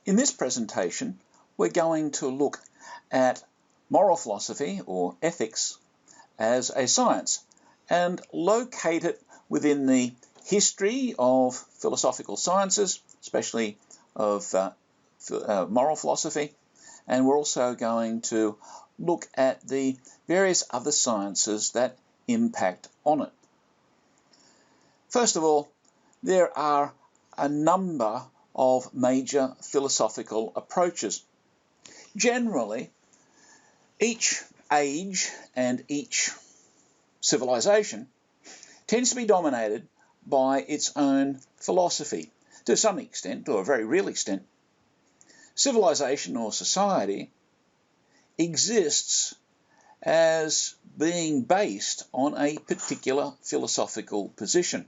In this presentation, we're going to look at moral philosophy or ethics as a science and locate it within the history of philosophical sciences, especially of moral philosophy. And we're also going to look at the various other sciences that impact on it. First of all, there are a number of major philosophical approaches. Generally, each age and each civilization tends to be dominated by its own philosophy, to some extent, to a very real extent. Civilization or society exists as being based on a particular philosophical position.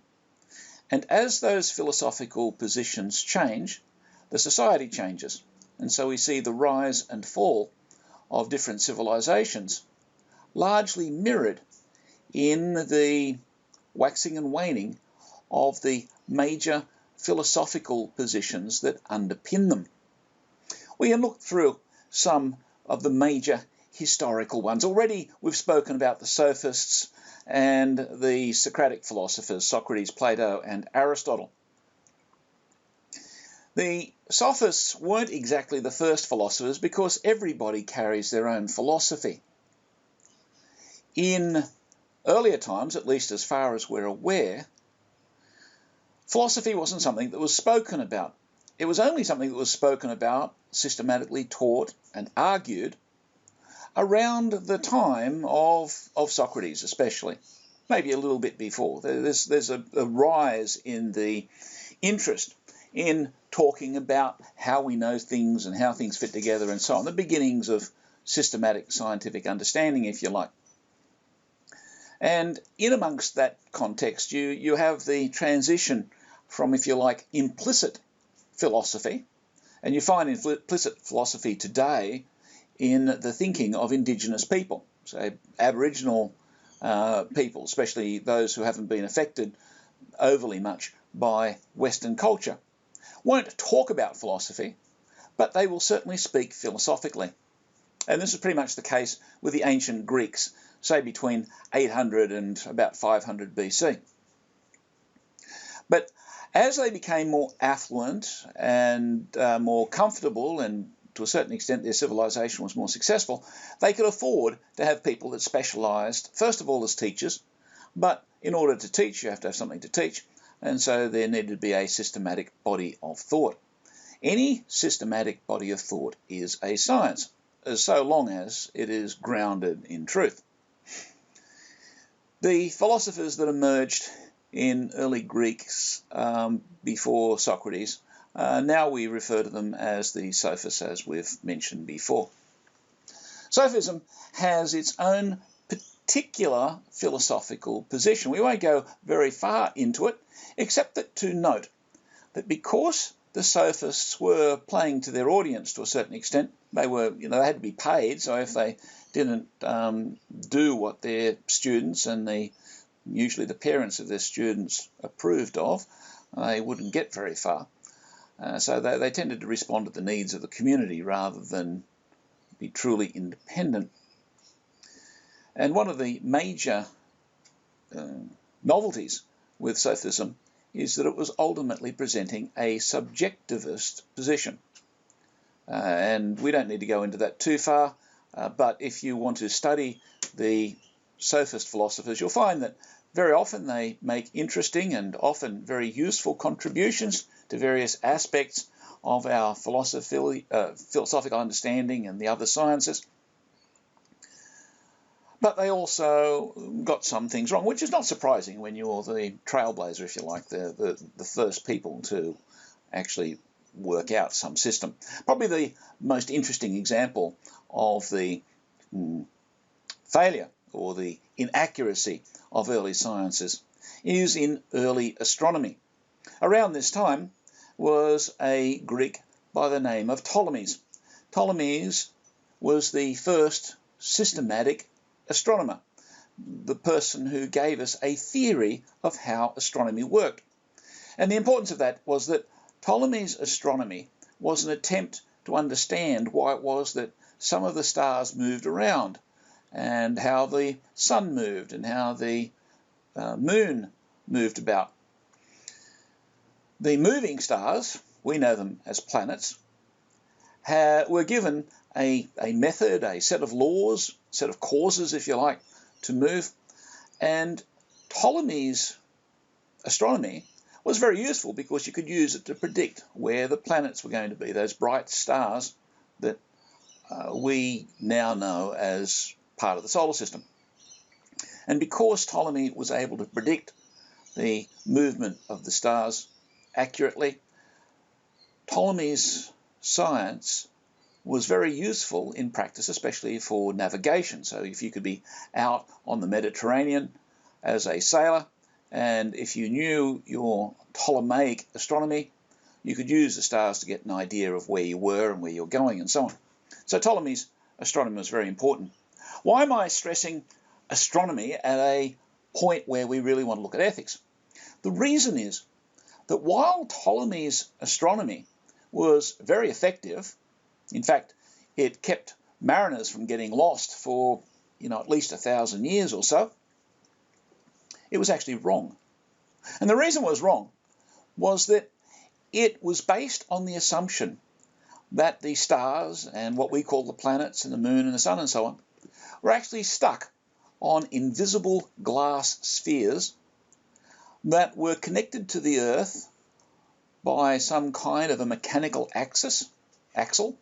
And as those philosophical positions change, the society changes. And so we see the rise and fall of different civilizations, largely mirrored in the waxing and waning of the major philosophical positions that underpin them. We can look through some of the major historical ones. Already we've spoken about the Sophists and the Socratic philosophers, Socrates, Plato, and Aristotle. The Sophists weren't exactly the first philosophers because everybody carries their own philosophy. In earlier times, at least as far as we're aware, philosophy wasn't something that was spoken about. It was only something that was spoken about, systematically taught and argued around the time of Socrates especially, maybe a little bit before. There's a rise in the interest in talking about how we know things and how things fit together and so on, the beginnings of systematic scientific understanding, if you like. And in amongst that context, you have the transition from, if you like, implicit philosophy, and you find implicit philosophy today in the thinking of indigenous people, so Aboriginal people, especially those who haven't been affected overly much by Western culture, won't talk about philosophy, but they will certainly speak philosophically. And this is pretty much the case with the ancient Greeks, say between 800 and about 500 BC. But as they became more affluent and more comfortable, and to a certain extent their civilization was more successful, they could afford to have people that specialised, first of all, as teachers, but in order to teach you have to have something to teach, and so there needed to be a systematic body of thought. Any systematic body of thought is a science, so long as it is grounded in truth. The philosophers that emerged in early Greeks before Socrates, now we refer to them as the Sophists, as we've mentioned before. Sophism has its own particular philosophical position. We won't go very far into it, except that to note that because the Sophists were playing to their audience to a certain extent, they had to be paid, so if they didn't do what their students and usually the parents of their students approved of, they wouldn't get very far. So they tended to respond to the needs of the community rather than be truly independent. And one of the major novelties with Sophism is that it was ultimately presenting a subjectivist position. And we don't need to go into that too far, but if you want to study the Sophist philosophers, you'll find that very often they make interesting and often very useful contributions to various aspects of our philosophical understanding and the other sciences. But they also got some things wrong, which is not surprising when you're the trailblazer, if you like, the first people to actually work out some system. Probably the most interesting example of the failure or the inaccuracy of early sciences is in early astronomy. Around this time was a Greek by the name of Ptolemy. Ptolemy was the first systematic astronomer, the person who gave us a theory of how astronomy worked. And the importance of that was that Ptolemy's astronomy was an attempt to understand why it was that some of the stars moved around, and how the sun moved, and how the moon moved about. The moving stars, we know them as planets, were given a method, a set of laws, set of causes, if you like, to move. And Ptolemy's astronomy was very useful because you could use it to predict where the planets were going to be, those bright stars that we now know as part of the solar system. And because Ptolemy was able to predict the movement of the stars accurately, Ptolemy's science was very useful in practice, especially for navigation. So if you could be out on the Mediterranean as a sailor, and if you knew your Ptolemaic astronomy, you could use the stars to get an idea of where you were and where you're going and so on. So Ptolemy's astronomy was very important. Why am I stressing astronomy at a point where we really want to look at ethics? The reason is that while Ptolemy's astronomy was very effective, in fact, it kept mariners from getting lost for, at least 1,000 years or so, it was actually wrong. And the reason it was wrong was that it was based on the assumption that the stars and what we call the planets and the moon and the sun and so on were actually stuck on invisible glass spheres that were connected to the Earth by some kind of a mechanical axle,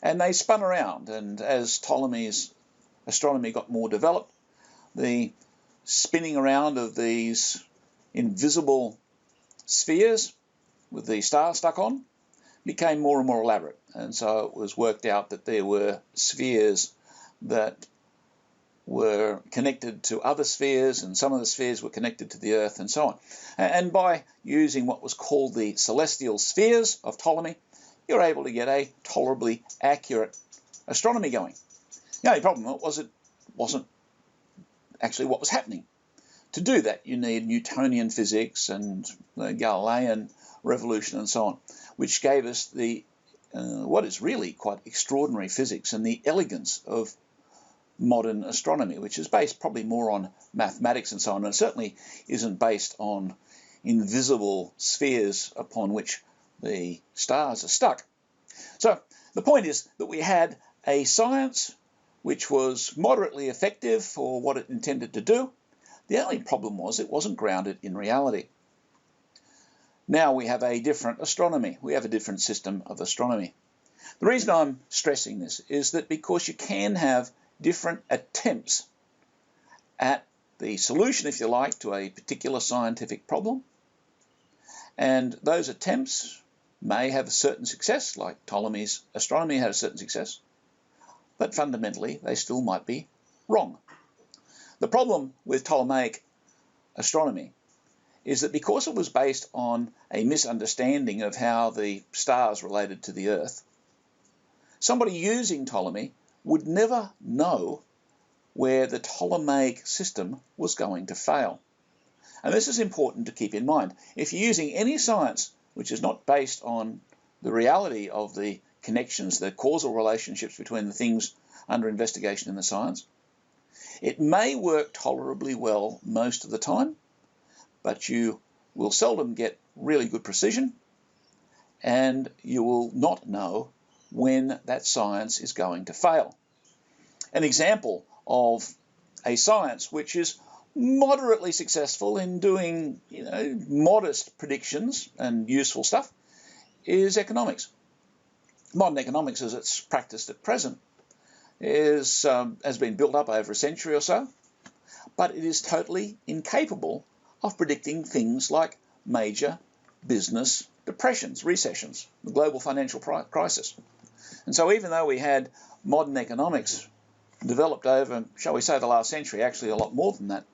and they spun around. And as Ptolemy's astronomy got more developed, the spinning around of these invisible spheres with the stars stuck on became more and more elaborate. And so it was worked out that there were spheres that were connected to other spheres, and some of the spheres were connected to the Earth and so on. And by using what was called the celestial spheres of Ptolemy, you're able to get a tolerably accurate astronomy going. The only problem was it wasn't actually what was happening. To do that, you need Newtonian physics and the Galilean revolution and so on, which gave us the what is really quite extraordinary physics and the elegance of modern astronomy, which is based probably more on mathematics and so on, and it certainly isn't based on invisible spheres upon which the stars are stuck. So the point is that we had a science which was moderately effective for what it intended to do. The only problem was it wasn't grounded in reality. Now we have a different astronomy. We have a different system of astronomy. The reason I'm stressing this is that because you can have different attempts at the solution, if you like, to a particular scientific problem, and those attempts may have a certain success, like Ptolemy's astronomy had a certain success, but fundamentally they still might be wrong. The problem with Ptolemaic astronomy is that because it was based on a misunderstanding of how the stars related to the Earth, somebody using Ptolemy would never know where the Ptolemaic system was going to fail. And this is important to keep in mind. If you're using any science which is not based on the reality of the connections, the causal relationships between the things under investigation in the science, it may work tolerably well most of the time, but you will seldom get really good precision, and you will not know when that science is going to fail. An example of a science which is moderately successful in doing, modest predictions and useful stuff is economics. Modern economics, as it's practiced at present, has been built up over a century or so, but it is totally incapable of predicting things like major business depressions, recessions, the global financial crisis. And so even though we had modern economics developed over, shall we say, the last century, actually a lot more than that,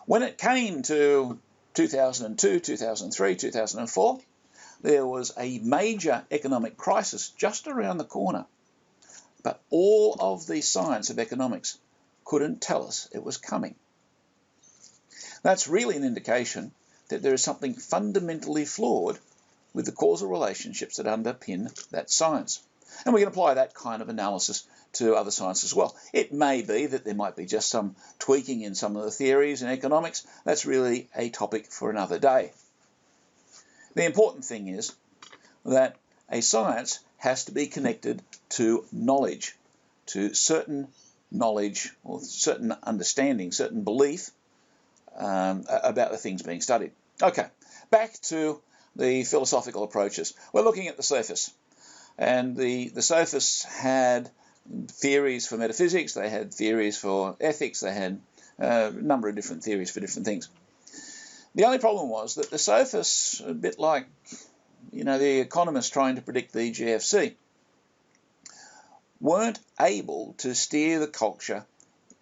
when it came to 2002, 2003, 2004, there was a major economic crisis just around the corner. But all of the science of economics couldn't tell us it was coming. That's really an indication that there is something fundamentally flawed with the causal relationships that underpin that science. And we can apply that kind of analysis to other sciences as well. It may be that there might be just some tweaking in some of the theories in economics. That's really a topic for another day. The important thing is that a science has to be connected to knowledge, to certain knowledge or certain understanding, certain belief about the things being studied. Okay, back to the philosophical approaches. We're looking at the Sophists. And the Sophists had theories for metaphysics, they had theories for ethics, they had a number of different theories for different things. The only problem was that the Sophists, a bit like, the economists trying to predict the GFC, weren't able to steer the culture,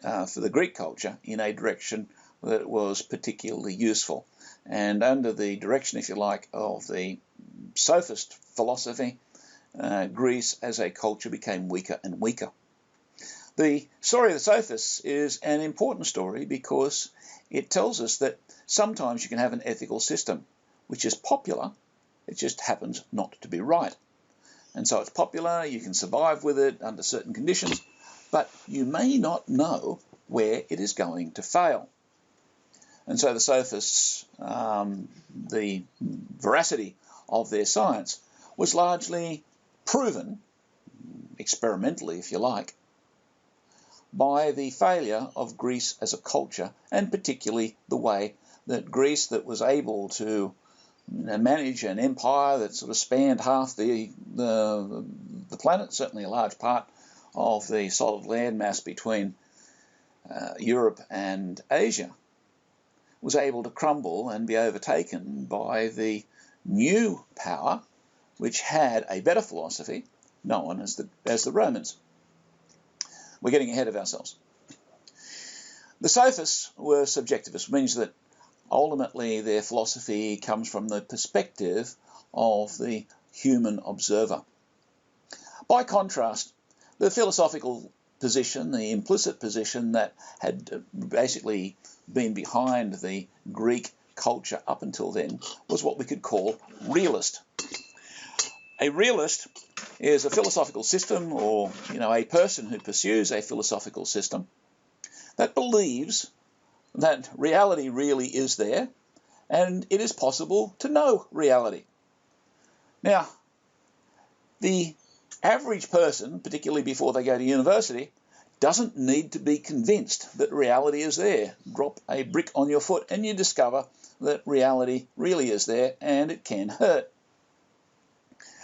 for the Greek culture, in a direction that was particularly useful. And under the direction, if you like, of the Sophist philosophy, Greece as a culture became weaker and weaker. The story of the Sophists is an important story because it tells us that sometimes you can have an ethical system which is popular, it just happens not to be right. And so it's popular, you can survive with it under certain conditions, but you may not know where it is going to fail. And so the Sophists, the veracity of their science was largely proven, experimentally if you like, by the failure of Greece as a culture, and particularly the way that Greece, that was able to manage an empire that sort of spanned half the planet, certainly a large part of the solid land mass between Europe and Asia, was able to crumble and be overtaken by the new power which had a better philosophy, known as the Romans. We're getting ahead of ourselves. The Sophists were subjectivists, which means that ultimately their philosophy comes from the perspective of the human observer. By contrast, the philosophical position, the implicit position that had basically been behind the Greek culture up until then, was what we could call realist. A realist is a philosophical system, or a person who pursues a philosophical system that believes that reality really is there and it is possible to know reality. Now, the average person, particularly before they go to university, doesn't need to be convinced that reality is there. Drop a brick on your foot and you discover that reality really is there and it can hurt.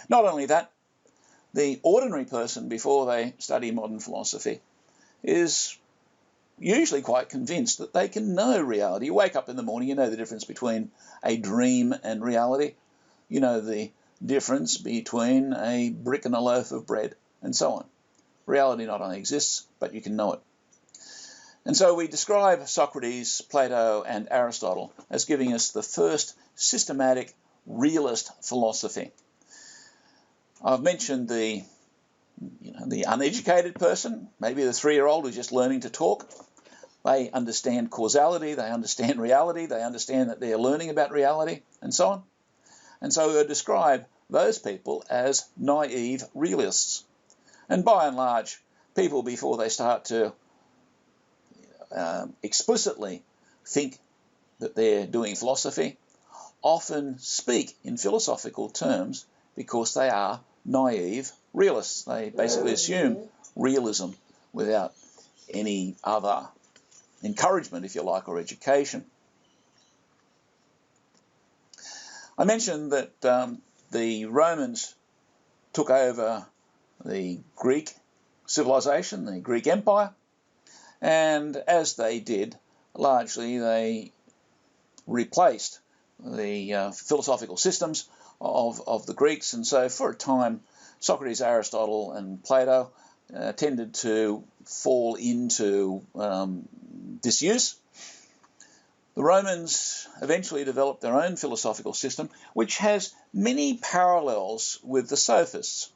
Not only that, the ordinary person, before they study modern philosophy, is usually quite convinced that they can know reality. You wake up in the morning, you know the difference between a dream and reality. You know the difference between a brick and a loaf of bread, and so on. Reality not only exists, but you can know it. And so we describe Socrates, Plato, and Aristotle as giving us the first systematic realist philosophy. I've mentioned the uneducated person, maybe the 3-year-old who's just learning to talk. They understand causality, they understand reality, they understand that they're learning about reality, and so on. And so we describe those people as naive realists. And by and large, people, before they start to explicitly think that they're doing philosophy, often speak in philosophical terms because they are naive realists. They basically assume realism without any other encouragement, if you like, or education. I mentioned that the Romans took over the Greek civilization, the Greek Empire, and as they did, largely they replaced the philosophical systems of the Greeks, and so for a time Socrates, Aristotle and Plato tended to fall into disuse. The Romans eventually developed their own philosophical system, which has many parallels with the Sophists.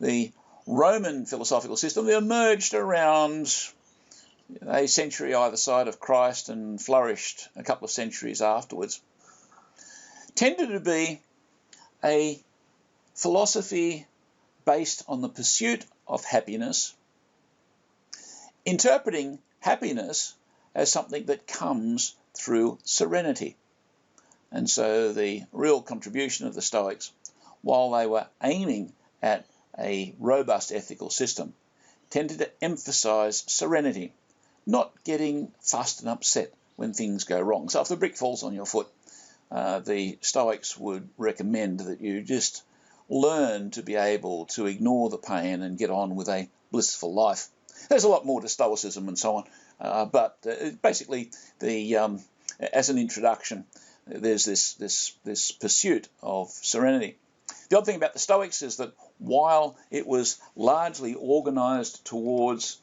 The Roman philosophical system emerged around a century either side of Christ and flourished a couple of centuries afterwards. Tended to be a philosophy based on the pursuit of happiness, interpreting happiness as something that comes through serenity. And so the real contribution of the Stoics, while they were aiming at a robust ethical system, tended to emphasize serenity, not getting fussed and upset when things go wrong. So if the brick falls on your foot, the Stoics would recommend that you just learn to be able to ignore the pain and get on with a blissful life. There's a lot more to Stoicism and so on, but basically, as an introduction, there's this pursuit of serenity. The odd thing about the Stoics is that while it was largely organised towards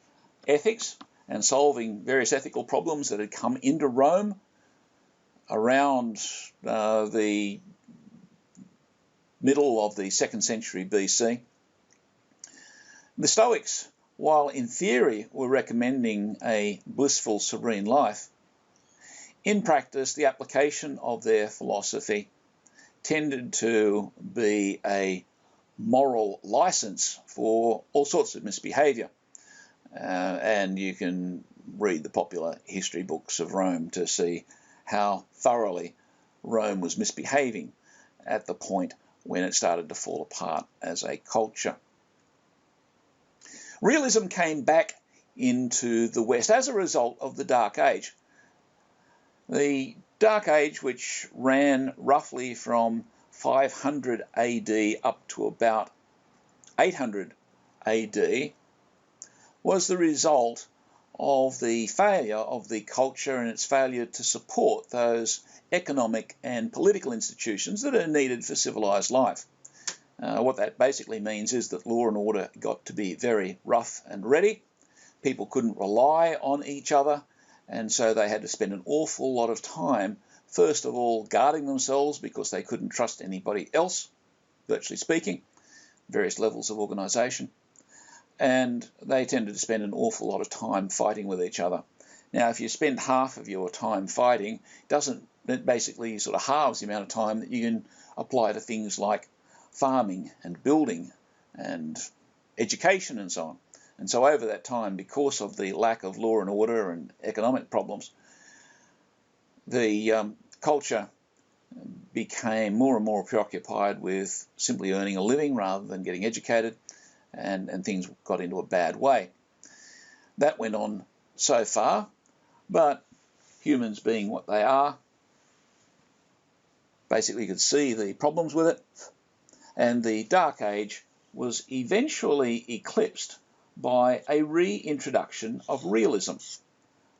ethics and solving various ethical problems that had come into Rome around the middle of the 2nd century BC, the Stoics, while in theory were recommending a blissful, serene life, in practice the application of their philosophy tended to be a moral license for all sorts of misbehaviour. And you can read the popular history books of Rome to see how thoroughly Rome was misbehaving at the point when it started to fall apart as a culture. Realism came back into the West as a result of the Dark Age. The Dark Age, which ran roughly from 500 AD up to about 800 AD, was the result of the failure of the culture and its failure to support those economic and political institutions that are needed for civilized life. What that basically means is that law and order got to be very rough and ready. People couldn't rely on each other, and so they had to spend an awful lot of time, first of all, guarding themselves because they couldn't trust anybody else, virtually speaking, various levels of organisation. And they tended to spend an awful lot of time fighting with each other. Now, if you spend half of your time fighting, it basically sort of halves the amount of time that you can apply to things like farming and building and education and so on. And so over that time, because of the lack of law and order and economic problems, the culture became more and more preoccupied with simply earning a living rather than getting educated, and things got into a bad way. That went on so far, but humans being what they are, basically could see the problems with it, and the Dark Age was eventually eclipsed by a reintroduction of realism.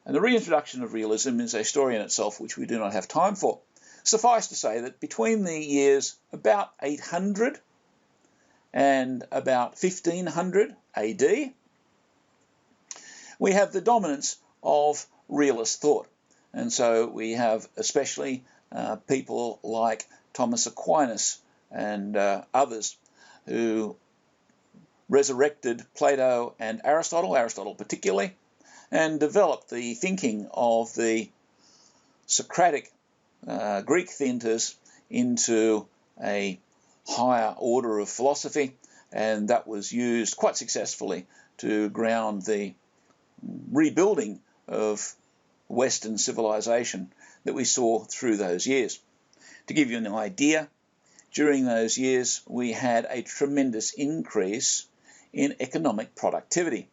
And the reintroduction of realism is a story in itself which we do not have time for. Suffice to say that between the years about 800 and about 1500 AD, we have the dominance of realist thought. And so we have especially people like Thomas Aquinas and others who resurrected Plato and Aristotle particularly, and developed the thinking of the Socratic Greek thinkers into a higher order of philosophy, and that was used quite successfully to ground the rebuilding of Western civilization that we saw through those years. To give you an idea, during those years we had a tremendous increase in economic productivity,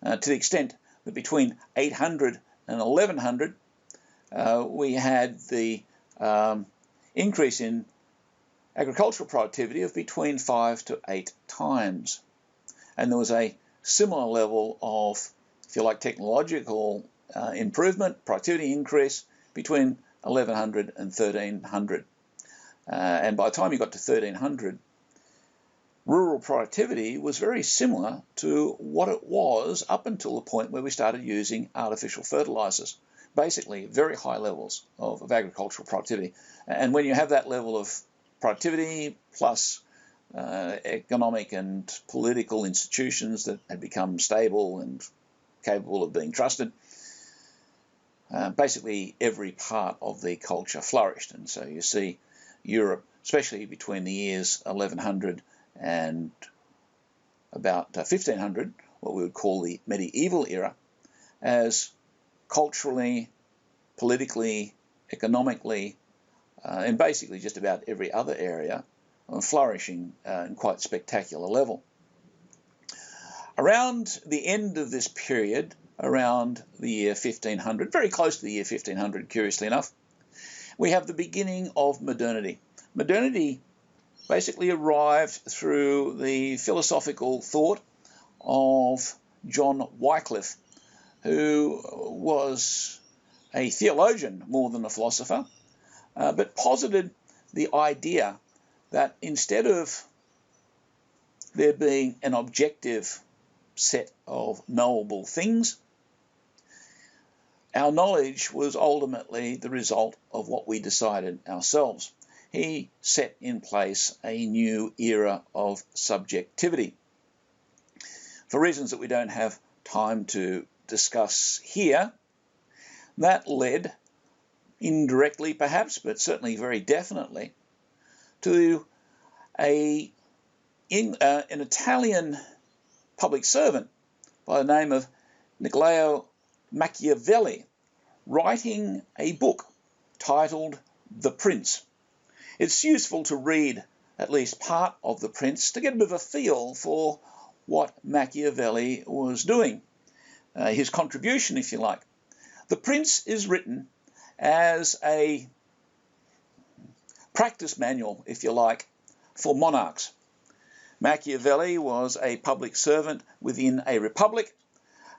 to the extent that between 800 and 1100 we had the increase in agricultural productivity of between 5 to 8 times. And there was a similar level of, if you like, technological improvement, productivity increase between 1100 and 1300. And by the time you got to 1300, rural productivity was very similar to what it was up until the point where we started using artificial fertilizers. Basically, very high levels of agricultural productivity. And when you have that level of productivity plus economic and political institutions that had become stable and capable of being trusted, basically every part of the culture flourished. And so you see Europe especially between the years 1100 and about 1500, what we would call the medieval era, as culturally, politically, economically, and basically just about every other area, flourishing in quite spectacular level. Around the end of this period, around the year 1500, very close to the year 1500, curiously enough, we have the beginning of modernity. Modernity basically arrived through the philosophical thought of John Wycliffe, who was a theologian more than a philosopher, but posited the idea that instead of there being an objective set of knowable things, our knowledge was ultimately the result of what we decided ourselves. He set in place a new era of subjectivity. For reasons that we don't have time to discuss here, that led, indirectly perhaps, but certainly very definitely, to an Italian public servant by the name of Niccolò Machiavelli, writing a book titled The Prince. It's useful to read at least part of The Prince to get a bit of a feel for what Machiavelli was doing, his contribution, if you like. The Prince is written as a practice manual, if you like, for monarchs. Machiavelli was a public servant within a republic.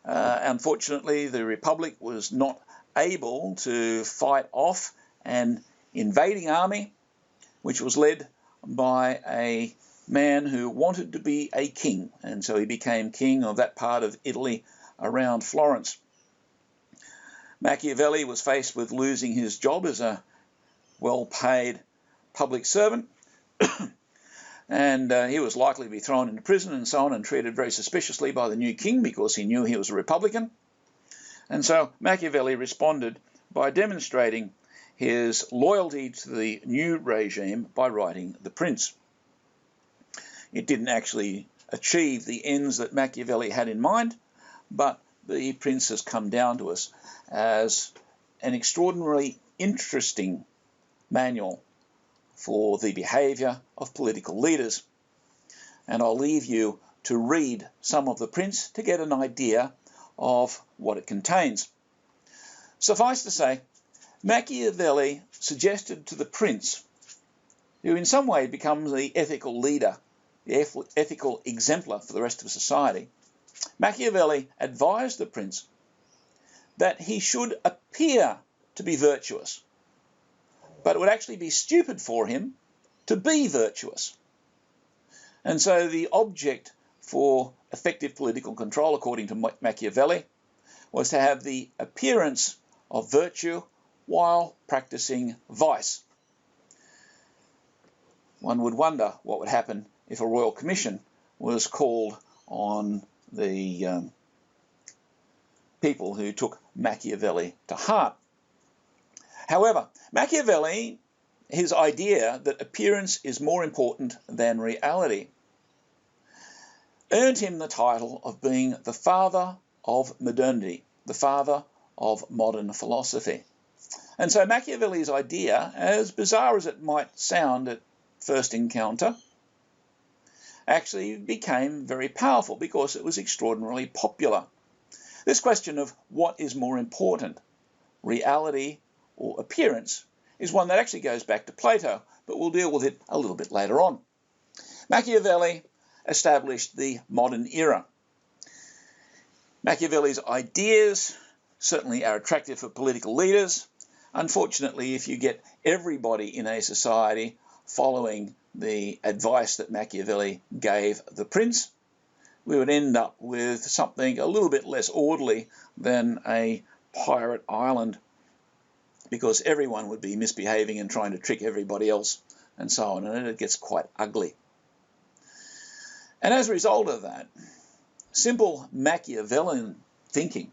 Unfortunately, the republic was not able to fight off an invading army, which was led by a man who wanted to be a king, and so he became king of that part of Italy around Florence. Machiavelli was faced with losing his job as a well-paid public servant, and he was likely to be thrown into prison and so on, and treated very suspiciously by the new king because he knew he was a Republican. And so Machiavelli responded by demonstrating his loyalty to the new regime by writing The Prince. It didn't actually achieve the ends that Machiavelli had in mind, but The Prince has come down to us as an extraordinarily interesting manual for the behaviour of political leaders. And I'll leave you to read some of The Prince to get an idea of what it contains. Suffice to say, Machiavelli suggested to the Prince, who in some way becomes the ethical leader, the ethical exemplar for the rest of society, Machiavelli advised the Prince that he should appear to be virtuous, but it would actually be stupid for him to be virtuous. And so the object for effective political control, according to Machiavelli, was to have the appearance of virtue while practicing vice. One would wonder what would happen if a royal commission was called on the people who took Machiavelli to heart. However, Machiavelli, his idea that appearance is more important than reality, earned him the title of being the father of modernity, the father of modern philosophy. And so Machiavelli's idea, as bizarre as it might sound at first encounter, actually became very powerful because it was extraordinarily popular. This question of what is more important, reality or appearance, is one that actually goes back to Plato, but we'll deal with it a little bit later on. Machiavelli established the modern era. Machiavelli's ideas certainly are attractive for political leaders. Unfortunately, if you get everybody in a society following the advice that Machiavelli gave the Prince, we would end up with something a little bit less orderly than a pirate island, because everyone would be misbehaving and trying to trick everybody else and so on, and it gets quite ugly. And as a result of that, simple Machiavellian thinking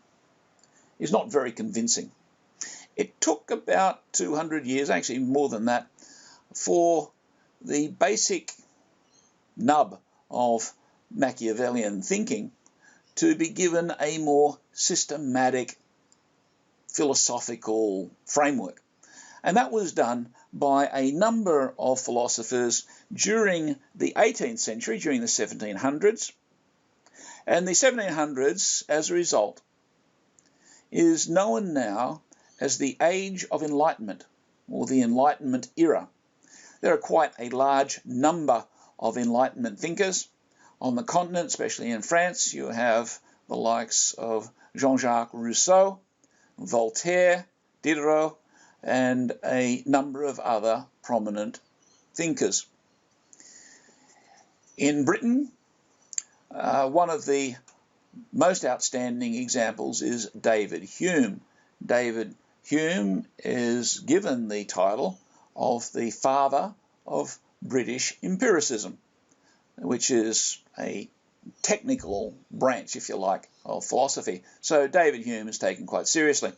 is not very convincing. It took about 200 years, actually more than that, for the basic nub of Machiavellian thinking to be given a more systematic philosophical framework. And that was done by a number of philosophers during the 18th century, during the 1700s. And the 1700s, as a result, is known now as the Age of Enlightenment, or the Enlightenment era. There are quite a large number of Enlightenment thinkers. On the continent, especially in France, you have the likes of Jean-Jacques Rousseau, Voltaire, Diderot, and a number of other prominent thinkers. In Britain, one of the most outstanding examples is David Hume. David Hume is given the title of the father of British empiricism, which is a technical branch, if you like, of philosophy. So David Hume is taken quite seriously,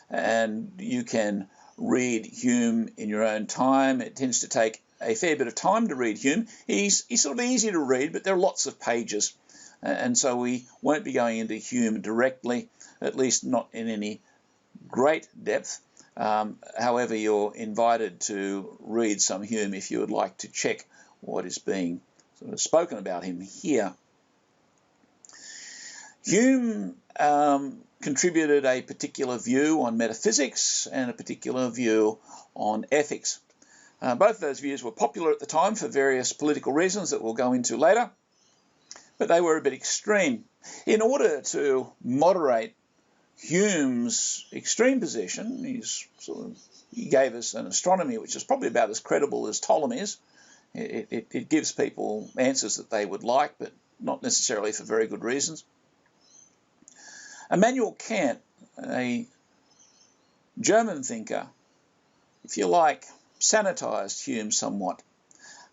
and you can read Hume in your own time. It tends to take a fair bit of time to read Hume. He's sort of easy to read, but there are lots of pages, and so we won't be going into Hume directly, at least not in any great depth. However, you're invited to read some Hume if you would like to check what is being sort of spoken about him here. Hume contributed a particular view on metaphysics and a particular view on ethics. Both of those views were popular at the time for various political reasons that we'll go into later, but they were a bit extreme. In order to moderate Hume's extreme position, he gave us an astronomy which is probably about as credible as Ptolemy's. It gives people answers that they would like, but not necessarily for very good reasons. Immanuel Kant, a German thinker, if you like, sanitized Hume somewhat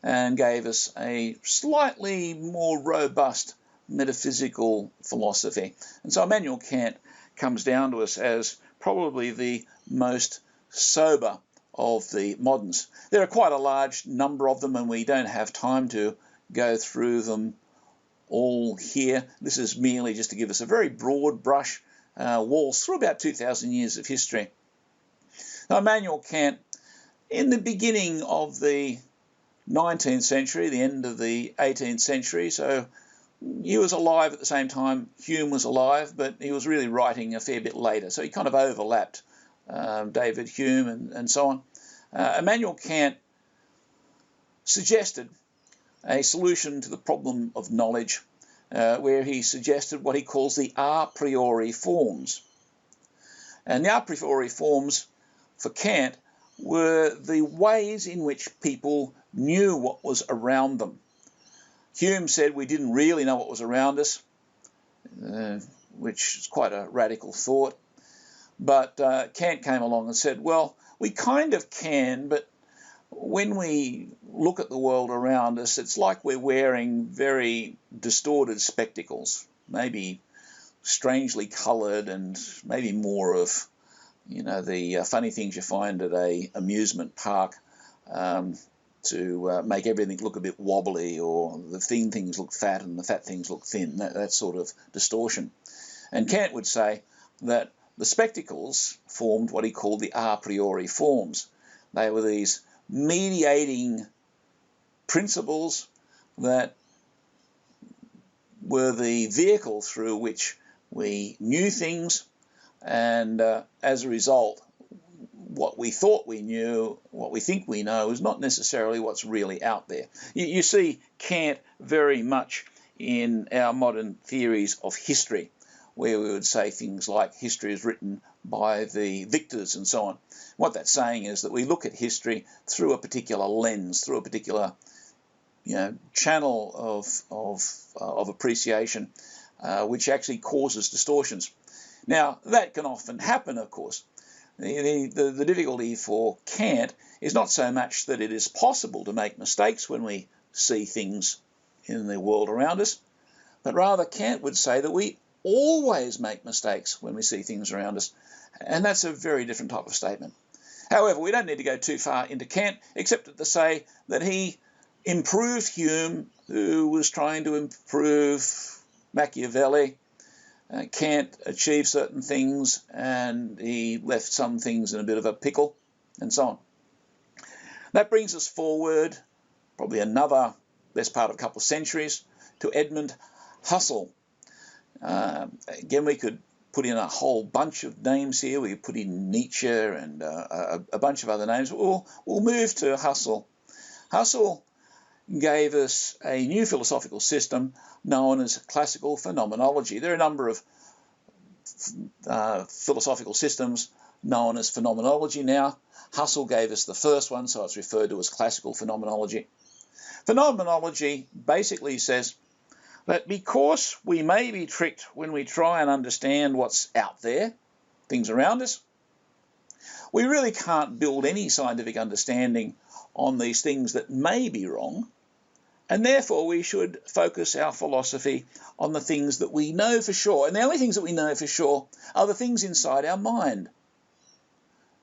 and gave us a slightly more robust metaphysical philosophy. And so Immanuel Kant comes down to us as probably the most sober of the moderns. There are quite a large number of them, and we don't have time to go through them all here. This is merely just to give us a very broad brush waltz through about 2,000 years of history. Now, Immanuel Kant, in the beginning of the 19th century, the end of the 18th century, so he was alive at the same time Hume was alive, but he was really writing a fair bit later, so he kind of overlapped David Hume and so on. Immanuel Kant suggested a solution to the problem of knowledge, where he suggested what he calls the a priori forms. And the a priori forms for Kant were the ways in which people knew what was around them. Hume said we didn't really know what was around us, which is quite a radical thought. But Kant came along and said, well, we kind of can, but when we look at the world around us, it's like we're wearing very distorted spectacles, maybe strangely coloured and maybe more of, the funny things you find at a amusement park to make everything look a bit wobbly, or the thin things look fat and the fat things look thin, that sort of distortion. And Kant would say that the spectacles formed what he called the a priori forms. They were these mediating principles that were the vehicle through which we knew things, and as a result, what we thought we knew, what we think we know, is not necessarily what's really out there. You see Kant very much in our modern theories of history, where we would say things like history is written by the victors and so on. What that's saying is that we look at history through a particular lens, through a particular channel of appreciation, which actually causes distortions. Now, that can often happen, of course. The difficulty for Kant is not so much that it is possible to make mistakes when we see things in the world around us, but rather Kant would say that we always make mistakes when we see things around us, and that's a very different type of statement. However, we don't need to go too far into Kant, except to say that he improved Hume, who was trying to improve Machiavelli. Kant achieved certain things, and he left some things in a bit of a pickle, and so on. That brings us forward, probably another best part of a couple of centuries, to Edmund Husserl. Again, we could put in a whole bunch of names here. We could put in Nietzsche and a bunch of other names. We'll move to Husserl. Husserl gave us a new philosophical system known as classical phenomenology. There are a number of philosophical systems known as phenomenology now. Husserl gave us the first one, so it's referred to as classical phenomenology. Phenomenology basically says that because we may be tricked when we try and understand what's out there, things around us, we really can't build any scientific understanding on these things that may be wrong, and therefore we should focus our philosophy on the things that we know for sure. And the only things that we know for sure are the things inside our mind,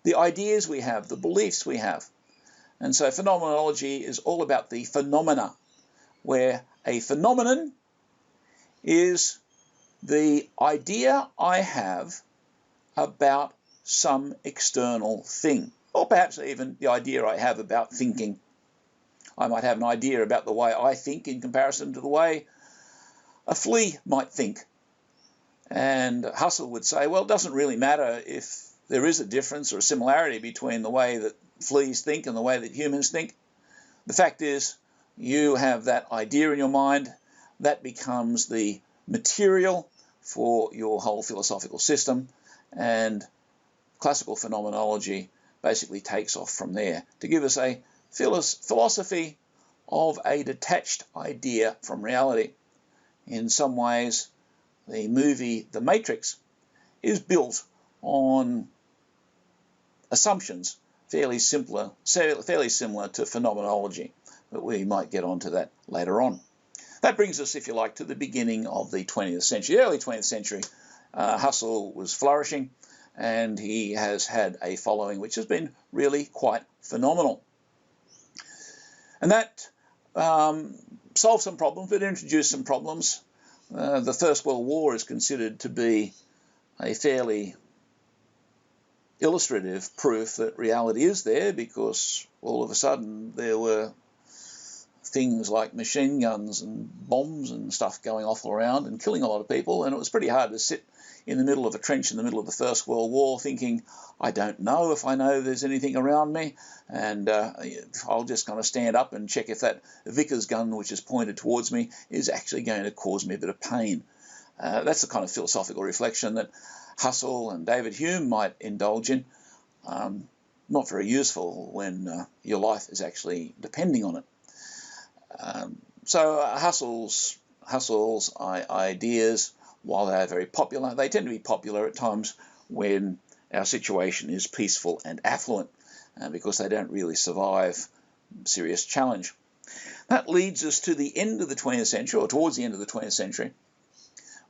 the ideas we have, the beliefs we have. And so phenomenology is all about the phenomena, where a phenomenon is the idea I have about some external thing, or perhaps even the idea I have about thinking. I might have an idea about the way I think in comparison to the way a flea might think. And Husserl would say, well, it doesn't really matter if there is a difference or a similarity between the way that fleas think and the way that humans think. The fact is, you have that idea in your mind, that becomes the material for your whole philosophical system, and classical phenomenology basically takes off from there to give us a philosophy of a detached idea from reality. In some ways, the movie The Matrix is built on assumptions fairly similar to phenomenology, but we might get onto that later on. That brings us, if you like, to the beginning of the 20th century. The early 20th century, Husserl was flourishing, and he has had a following which has been really quite phenomenal. And that solved some problems, but introduced some problems. The First World War is considered to be a fairly illustrative proof that reality is there, because all of a sudden there were things like machine guns and bombs and stuff going off around and killing a lot of people, and it was pretty hard to sit in the middle of a trench in the middle of the First World War thinking, I don't know if I know there's anything around me, and I'll just kind of stand up and check if that Vickers gun which is pointed towards me is actually going to cause me a bit of pain. That's the kind of philosophical reflection that Husserl and David Hume might indulge in. Not very useful when your life is actually depending on it. So Husserl's ideas, while they are very popular, they tend to be popular at times when our situation is peaceful and affluent, because they don't really survive serious challenge. That leads us to the end of the 20th century, or towards the end of the 20th century,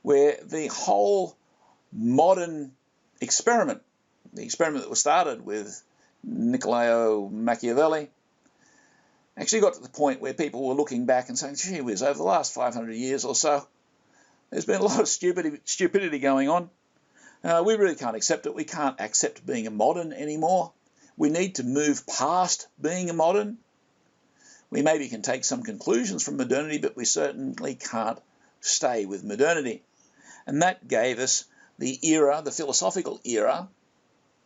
where the whole modern experiment, the experiment that was started with Niccolò Machiavelli, actually got to the point where people were looking back and saying, gee whiz, over the last 500 years or so, there's been a lot of stupidity going on. We really can't accept it. We can't accept being a modern anymore. We need to move past being a modern. We maybe can take some conclusions from modernity, but we certainly can't stay with modernity. And that gave us the era, the philosophical era,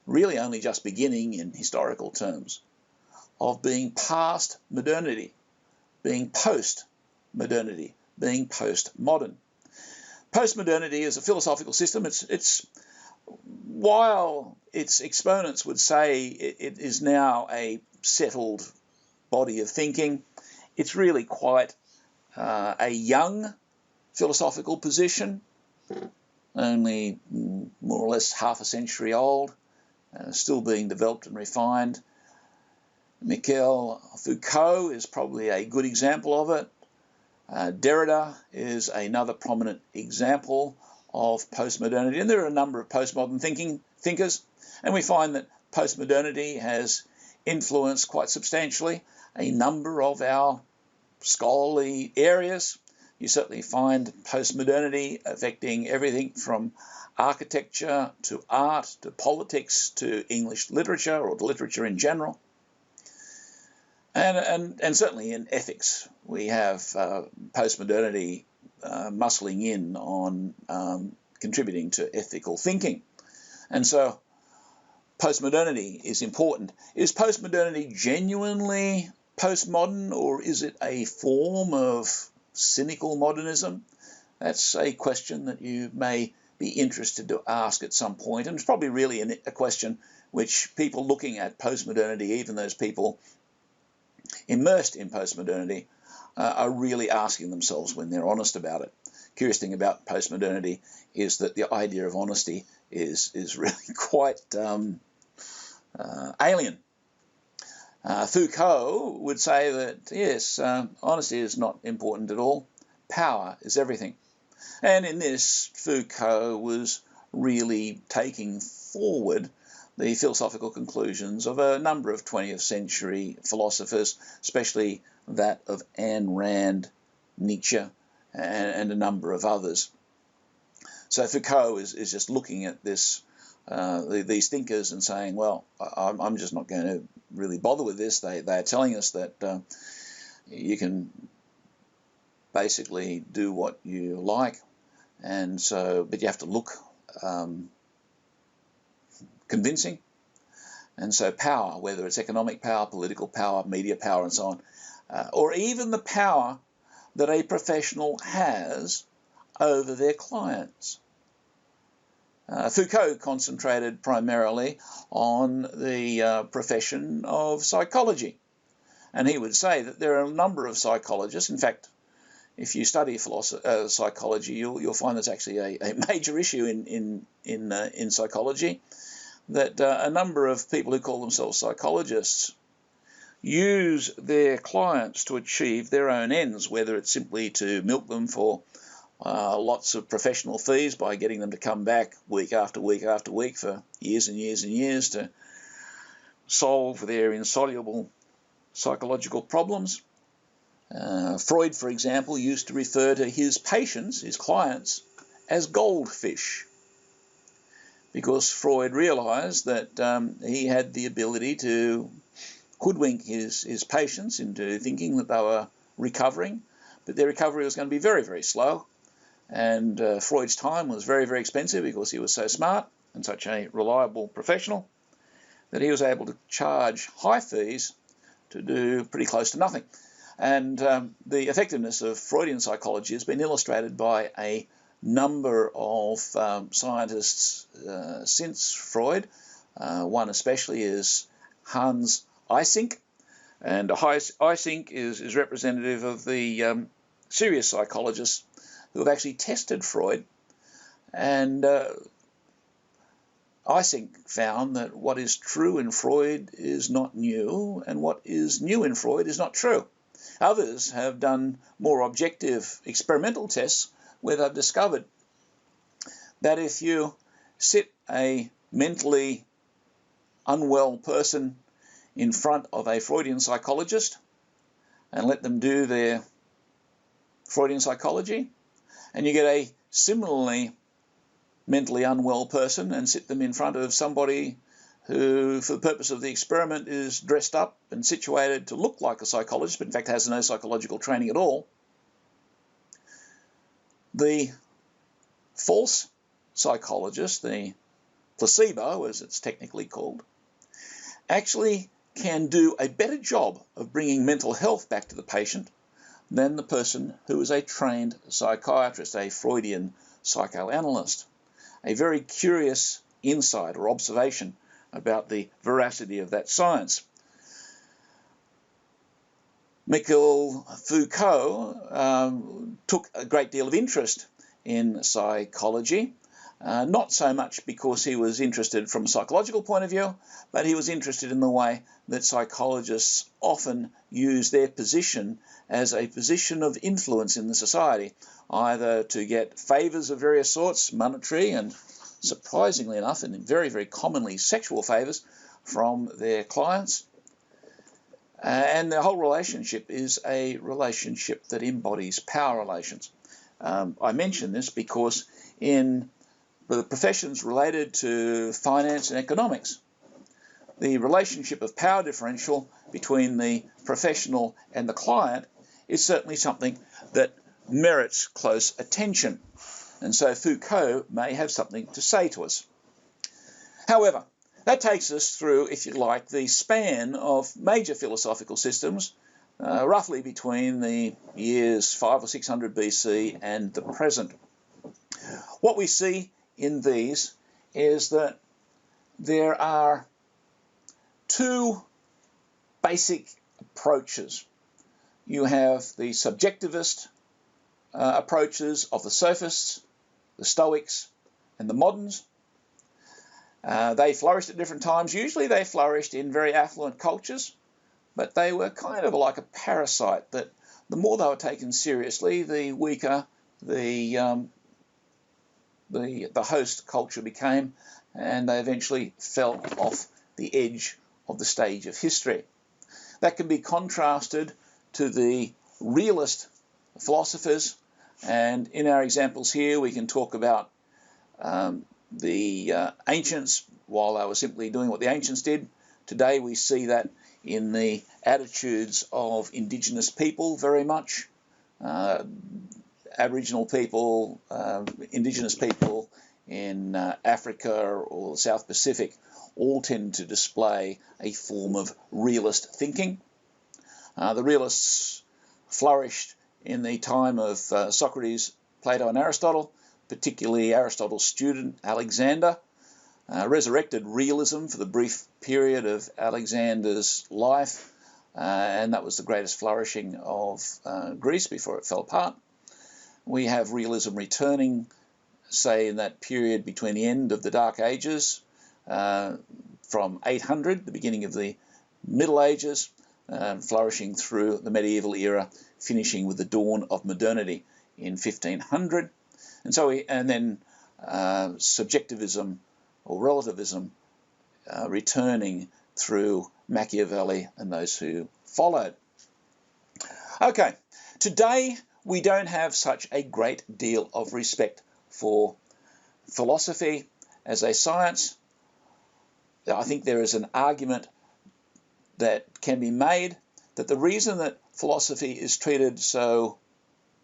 really only just beginning in historical terms, of being past modernity, being post-modernity, being post-modern. Postmodernity is a philosophical system. It's while its exponents would say it is now a settled body of thinking, it's really quite a young philosophical position, only more or less half a century old, still being developed and refined. Michel Foucault is probably a good example of it. Derrida is another prominent example of postmodernity, and there are a number of postmodern thinkers, and we find that postmodernity has influenced quite substantially a number of our scholarly areas. You certainly find postmodernity affecting everything from architecture to art to politics to English literature or literature in general. And certainly in ethics, we have postmodernity muscling in on contributing to ethical thinking. And so postmodernity is important. Is postmodernity genuinely postmodern, or is it a form of cynical modernism? That's a question that you may be interested to ask at some point, and it's probably really a question which people looking at postmodernity, even those people immersed in postmodernity, are really asking themselves when they're honest about it. Curious thing about postmodernity is that the idea of honesty is really quite alien. Foucault would say that, yes, honesty is not important at all. Power is everything. And in this, Foucault was really taking forward the philosophical conclusions of a number of 20th century philosophers, especially that of Ayn Rand, Nietzsche, and a number of others. So Foucault is just looking at this, these thinkers and saying, well, I'm just not going to really bother with this. They are telling us that you can basically do what you like, and so, but you have to look convincing. And so power, whether it's economic power, political power, media power, and so on, or even the power that a professional has over their clients. Foucault concentrated primarily on the profession of psychology. And he would say that there are a number of psychologists. In fact, if you study psychology, you'll find there's actually a major issue in psychology, that a number of people who call themselves psychologists use their clients to achieve their own ends, whether it's simply to milk them for lots of professional fees by getting them to come back week after week after week for years and years and years to solve their insoluble psychological problems. Freud, for example, used to refer to his patients, his clients, as goldfish, because Freud realized that he had the ability to hoodwink his patients into thinking that they were recovering, but their recovery was going to be very, very slow. And Freud's time was very, very expensive because he was so smart and such a reliable professional that he was able to charge high fees to do pretty close to nothing. And the effectiveness of Freudian psychology has been illustrated by a number of scientists since Freud. One especially is Hans Eysenck. And Eysenck is representative of the serious psychologists who have actually tested Freud. And Eysenck found that what is true in Freud is not new, and what is new in Freud is not true. Others have done more objective experimental tests where they've discovered that if you sit a mentally unwell person in front of a Freudian psychologist and let them do their Freudian psychology, and you get a similarly mentally unwell person and sit them in front of somebody who, for the purpose of the experiment, is dressed up and situated to look like a psychologist, but in fact has no psychological training at all, the false psychologist, the placebo as it's technically called, actually can do a better job of bringing mental health back to the patient than the person who is a trained psychiatrist, a Freudian psychoanalyst. A very curious insight or observation about the veracity of that science. Michel Foucault took a great deal of interest in psychology, not so much because he was interested from a psychological point of view, but he was interested in the way that psychologists often use their position as a position of influence in the society, either to get favours of various sorts, monetary and, surprisingly enough, and very, very commonly sexual favours from their clients, And the whole relationship is a relationship that embodies power relations. I mention this because in the professions related to finance and economics, the relationship of power differential between the professional and the client is certainly something that merits close attention. And so Foucault may have something to say to us. However, that takes us through, if you like, the span of major philosophical systems, roughly between the years 500 or 600 BC and the present. What we see in these is that there are two basic approaches. You have the subjectivist approaches of the Sophists, the Stoics, and the moderns. They flourished at different times. Usually they flourished in very affluent cultures, but they were kind of like a parasite that the more they were taken seriously, the weaker the host culture became, and they eventually fell off the edge of the stage of history. That can be contrasted to the realist philosophers, and in our examples here we can talk about the ancients, while they were simply doing what the ancients did. Today we see that in the attitudes of indigenous people very much. Aboriginal people, indigenous people in Africa or the South Pacific all tend to display a form of realist thinking. The realists flourished in the time of Socrates, Plato and Aristotle, particularly Aristotle's student Alexander, resurrected realism for the brief period of Alexander's life, and that was the greatest flourishing of Greece before it fell apart. We have realism returning, say, in that period between the end of the Dark Ages, from 800, the beginning of the Middle Ages, flourishing through the medieval era, finishing with the dawn of modernity in 1500. And then subjectivism or relativism returning through Machiavelli and those who followed. Okay, today we don't have such a great deal of respect for philosophy as a science. I think there is an argument that can be made that the reason that philosophy is treated so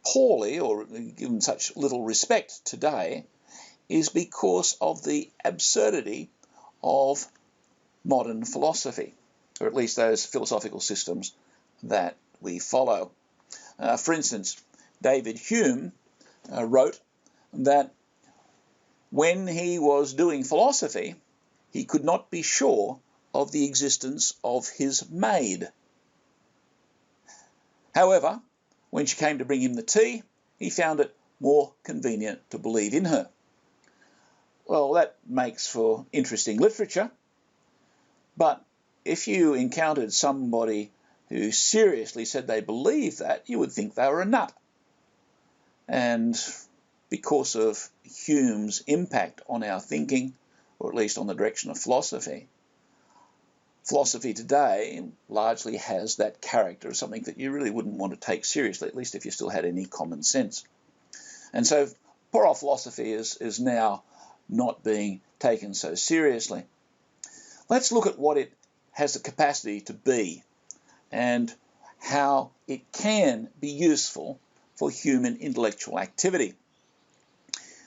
poorly or given such little respect today is because of the absurdity of modern philosophy, or at least those philosophical systems that we follow. For instance, David Hume wrote that when he was doing philosophy, he could not be sure of the existence of his maid. However, when she came to bring him the tea, he found it more convenient to believe in her. Well, that makes for interesting literature, but if you encountered somebody who seriously said they believed that, you would think they were a nut. And because of Hume's impact on our thinking, or at least on the direction of philosophy, philosophy today largely has that character of something that you really wouldn't want to take seriously, at least if you still had any common sense. And so poor old philosophy is now not being taken so seriously. Let's look at what it has the capacity to be and how it can be useful for human intellectual activity.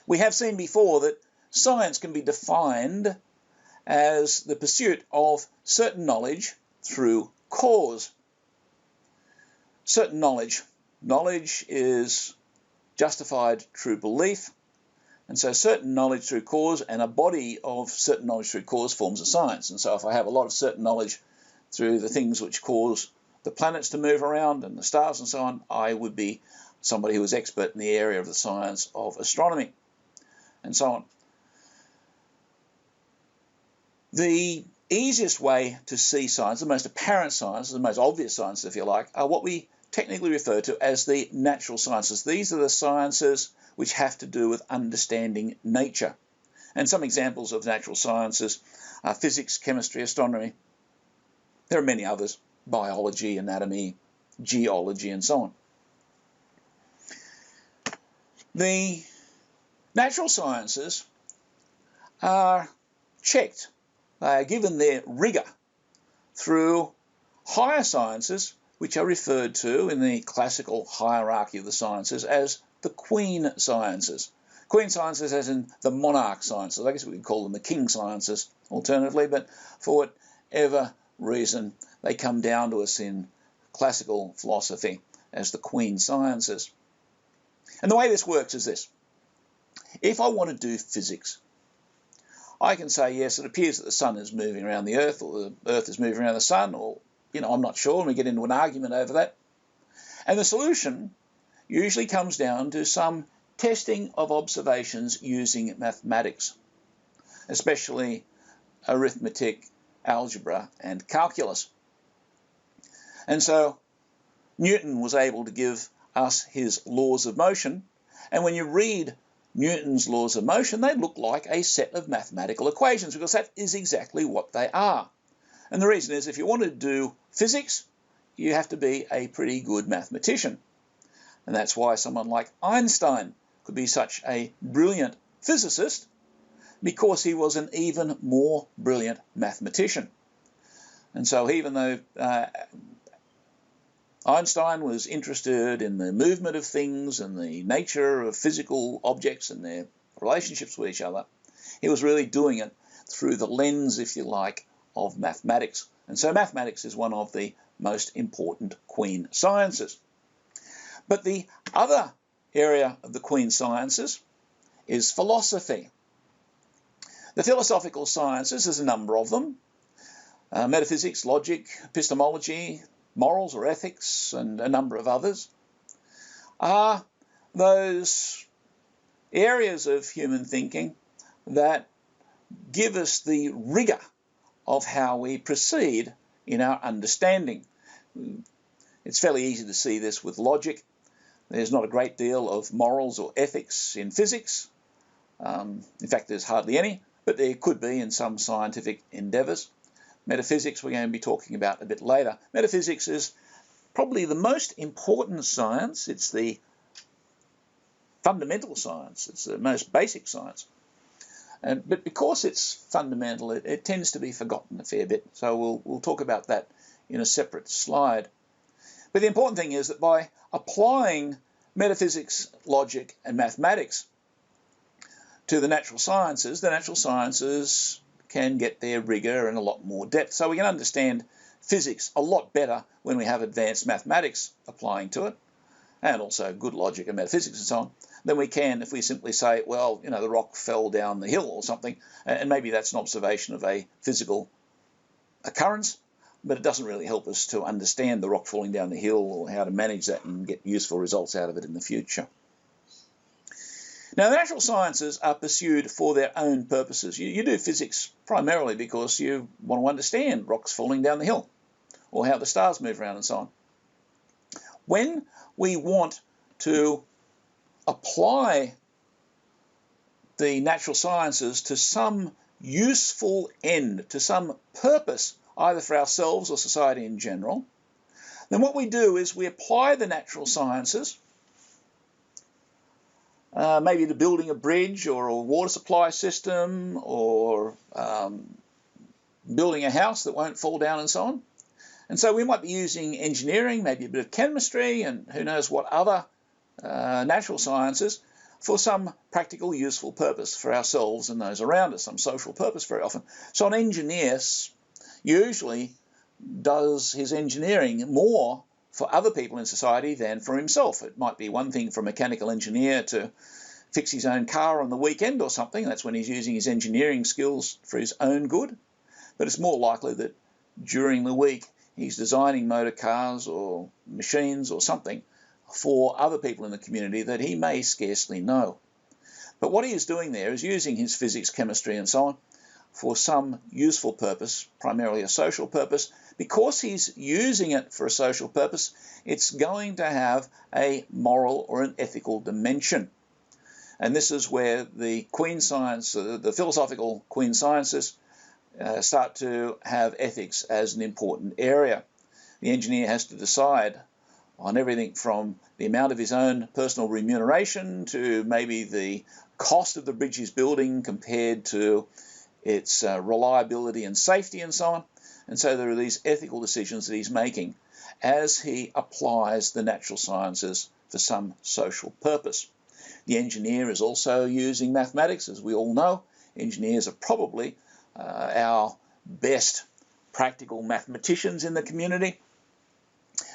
We have seen before that science can be defined as the pursuit of certain knowledge through cause. Certain knowledge. Knowledge is justified true belief, and so certain knowledge through cause and a body of certain knowledge through cause forms a science. And so if I have a lot of certain knowledge through the things which cause the planets to move around and the stars and so on, I would be somebody who is expert in the area of the science of astronomy and so on. The easiest way to see science, the most apparent science, the most obvious science, if you like, are what we technically refer to as the natural sciences. These are the sciences which have to do with understanding nature. And some examples of natural sciences are physics, chemistry, astronomy. There are many others, biology, anatomy, geology, and so on. The natural sciences are checked. They are given their rigour through higher sciences, which are referred to in the classical hierarchy of the sciences as the queen sciences. Queen sciences as in the monarch sciences. I guess we could call them the king sciences alternatively, but for whatever reason, they come down to us in classical philosophy as the queen sciences. And the way this works is this. If I want to do physics, I can say, yes, it appears that the sun is moving around the earth, or the earth is moving around the sun, or, I'm not sure, and we get into an argument over that. And the solution usually comes down to some testing of observations using mathematics, especially arithmetic, algebra, and calculus. And so Newton was able to give us his laws of motion, and when you read Newton's laws of motion, they look like a set of mathematical equations, because that is exactly what they are. And the reason is, if you want to do physics, you have to be a pretty good mathematician. And that's why someone like Einstein could be such a brilliant physicist, because he was an even more brilliant mathematician. And so even though Einstein was interested in the movement of things and the nature of physical objects and their relationships with each other, he was really doing it through the lens, if you like, of mathematics. And so mathematics is one of the most important queen sciences. But the other area of the queen sciences is philosophy. The philosophical sciences, there's a number of them. Metaphysics, logic, epistemology, morals or ethics, and a number of others, are those areas of human thinking that give us the rigour of how we proceed in our understanding. It's fairly easy to see this with logic. There's not a great deal of morals or ethics in physics. In fact, there's hardly any, but there could be in some scientific endeavours. Metaphysics we're going to be talking about a bit later. Metaphysics is probably the most important science. It's the fundamental science. It's the most basic science. But because it's fundamental, it tends to be forgotten a fair bit. So we'll talk about that in a separate slide. But the important thing is that by applying metaphysics, logic, and mathematics to the natural sciences can get their rigour and a lot more depth. So we can understand physics a lot better when we have advanced mathematics applying to it, and also good logic and metaphysics and so on, than we can if we simply say, well, the rock fell down the hill or something, and maybe that's an observation of a physical occurrence, but it doesn't really help us to understand the rock falling down the hill or how to manage that and get useful results out of it in the future. Now, the natural sciences are pursued for their own purposes. You do physics primarily because you want to understand rocks falling down the hill or how the stars move around and so on. When we want to apply the natural sciences to some useful end, to some purpose, either for ourselves or society in general, then what we do is we apply the natural sciences maybe to building a bridge or a water supply system, or building a house that won't fall down and so on. And so we might be using engineering, maybe a bit of chemistry, and who knows what other natural sciences for some practical, useful purpose for ourselves and those around us, some social purpose very often. So an engineer usually does his engineering more for other people in society than for himself. It might be one thing for a mechanical engineer to fix his own car on the weekend or something. That's when he's using his engineering skills for his own good. But it's more likely that during the week he's designing motor cars or machines or something for other people in the community that he may scarcely know. But what he is doing there is using his physics, chemistry and so on for some useful purpose, primarily a social purpose. Because he's using it for a social purpose, it's going to have a moral or an ethical dimension. And this is where the queen science, the philosophical queen sciences, start to have ethics as an important area. The engineer has to decide on everything from the amount of his own personal remuneration to maybe the cost of the bridge he's building compared to its reliability and safety and so on. And so there are these ethical decisions that he's making as he applies the natural sciences for some social purpose. The engineer is also using mathematics, as we all know. Engineers are probably our best practical mathematicians in the community.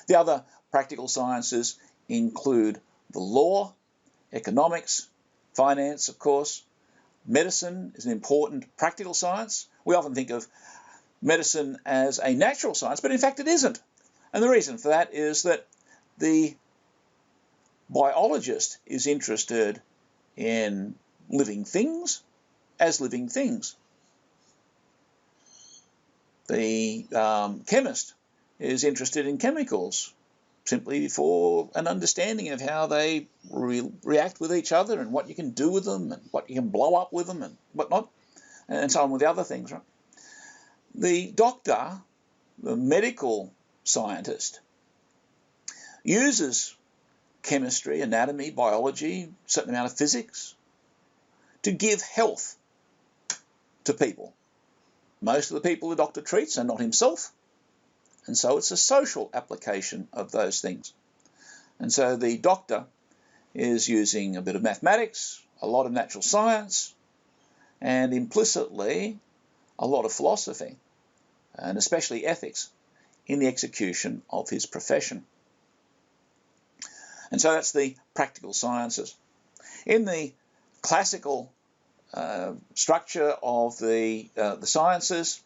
The other practical sciences include the law, economics, finance, of course. Medicine is an important practical science. We often think of medicine as a natural science, but in fact it isn't. And the reason for that is that the biologist is interested in living things as living things. The chemist is interested in chemicals simply for an understanding of how they react with each other and what you can do with them and what you can blow up with them and whatnot, and so on with the other things, right? The doctor, the medical scientist, uses chemistry, anatomy, biology, a certain amount of physics to give health to people. Most of the people the doctor treats are not himself, and so it's a social application of those things. And so the doctor is using a bit of mathematics, a lot of natural science, and implicitly a lot of philosophy, and especially ethics, in the execution of his profession. And so that's the practical sciences. In the classical structure of the sciences,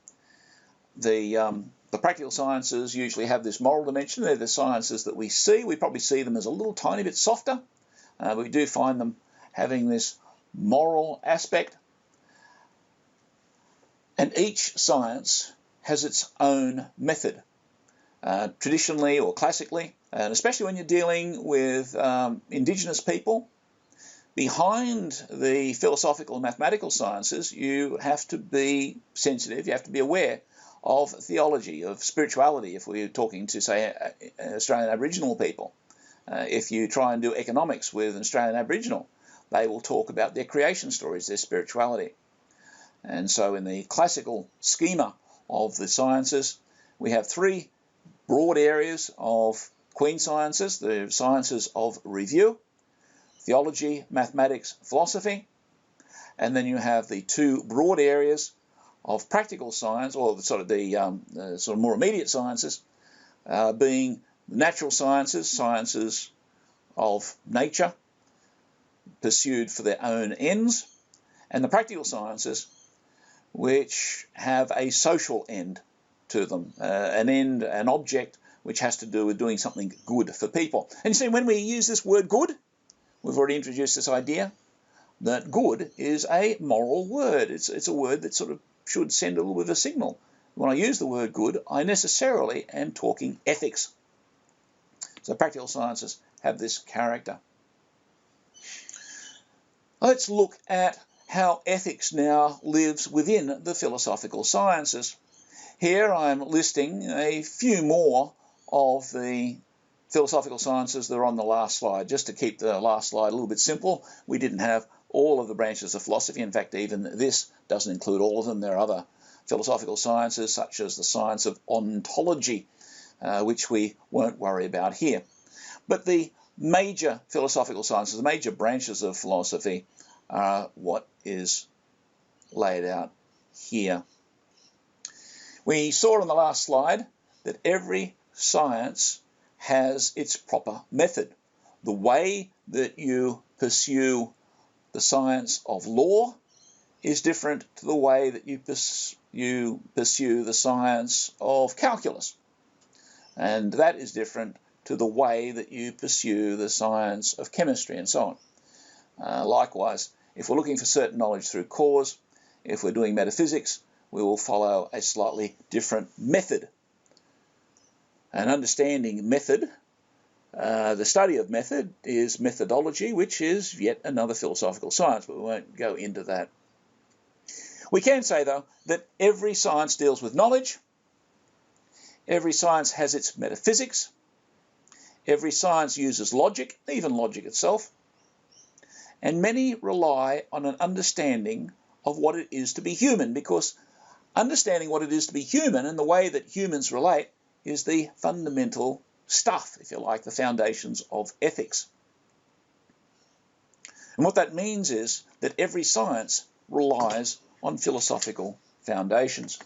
the practical sciences usually have this moral dimension. They're the sciences that we see. We probably see them as a little tiny bit softer. We do find them having this moral aspect. And each science has its own method. Traditionally or classically, and especially when you're dealing with indigenous people, behind the philosophical and mathematical sciences, you have to be sensitive, you have to be aware of theology, of spirituality, if we're talking to, say, Australian Aboriginal people. If you try and do economics with an Australian Aboriginal, they will talk about their creation stories, their spirituality. And so in the classical schema of the sciences, we have three broad areas of queen sciences, the sciences of review: theology, mathematics, philosophy. And then you have the two broad areas of practical science, or the sort of more immediate sciences, being natural sciences, sciences of nature, pursued for their own ends, and the practical sciences, which have a social end to them, an end, an object which has to do with doing something good for people. And you see, when we use this word good, we've already introduced this idea that good is a moral word. It's a word that sort of should send a little bit of a signal. When I use the word good, I necessarily am talking ethics. So practical sciences have this character. Let's look at how ethics now lives within the philosophical sciences. Here I'm listing a few more of the philosophical sciences that are on the last slide, just to keep the last slide a little bit simple. We didn't have all of the branches of philosophy. In fact, even this doesn't include all of them. There are other philosophical sciences, such as the science of ontology, which we won't worry about here. But the major philosophical sciences, the major branches of philosophy, are what is laid out here. We saw on the last slide that every science has its proper method. The way that you pursue the science of law is different to the way that you pursue the science of calculus. And that is different to the way that you pursue the science of chemistry and so on. Likewise, if we're looking for certain knowledge through cause, if we're doing metaphysics, we will follow a slightly different method. And understanding method, the study of method, is methodology, which is yet another philosophical science, but we won't go into that. We can say, though, that every science deals with knowledge. Every science has its metaphysics. Every science uses logic, even logic itself. And many rely on an understanding of what it is to be human, because understanding what it is to be human and the way that humans relate is the fundamental stuff, if you like, the foundations of ethics. And what that means is that every science relies on philosophical foundations.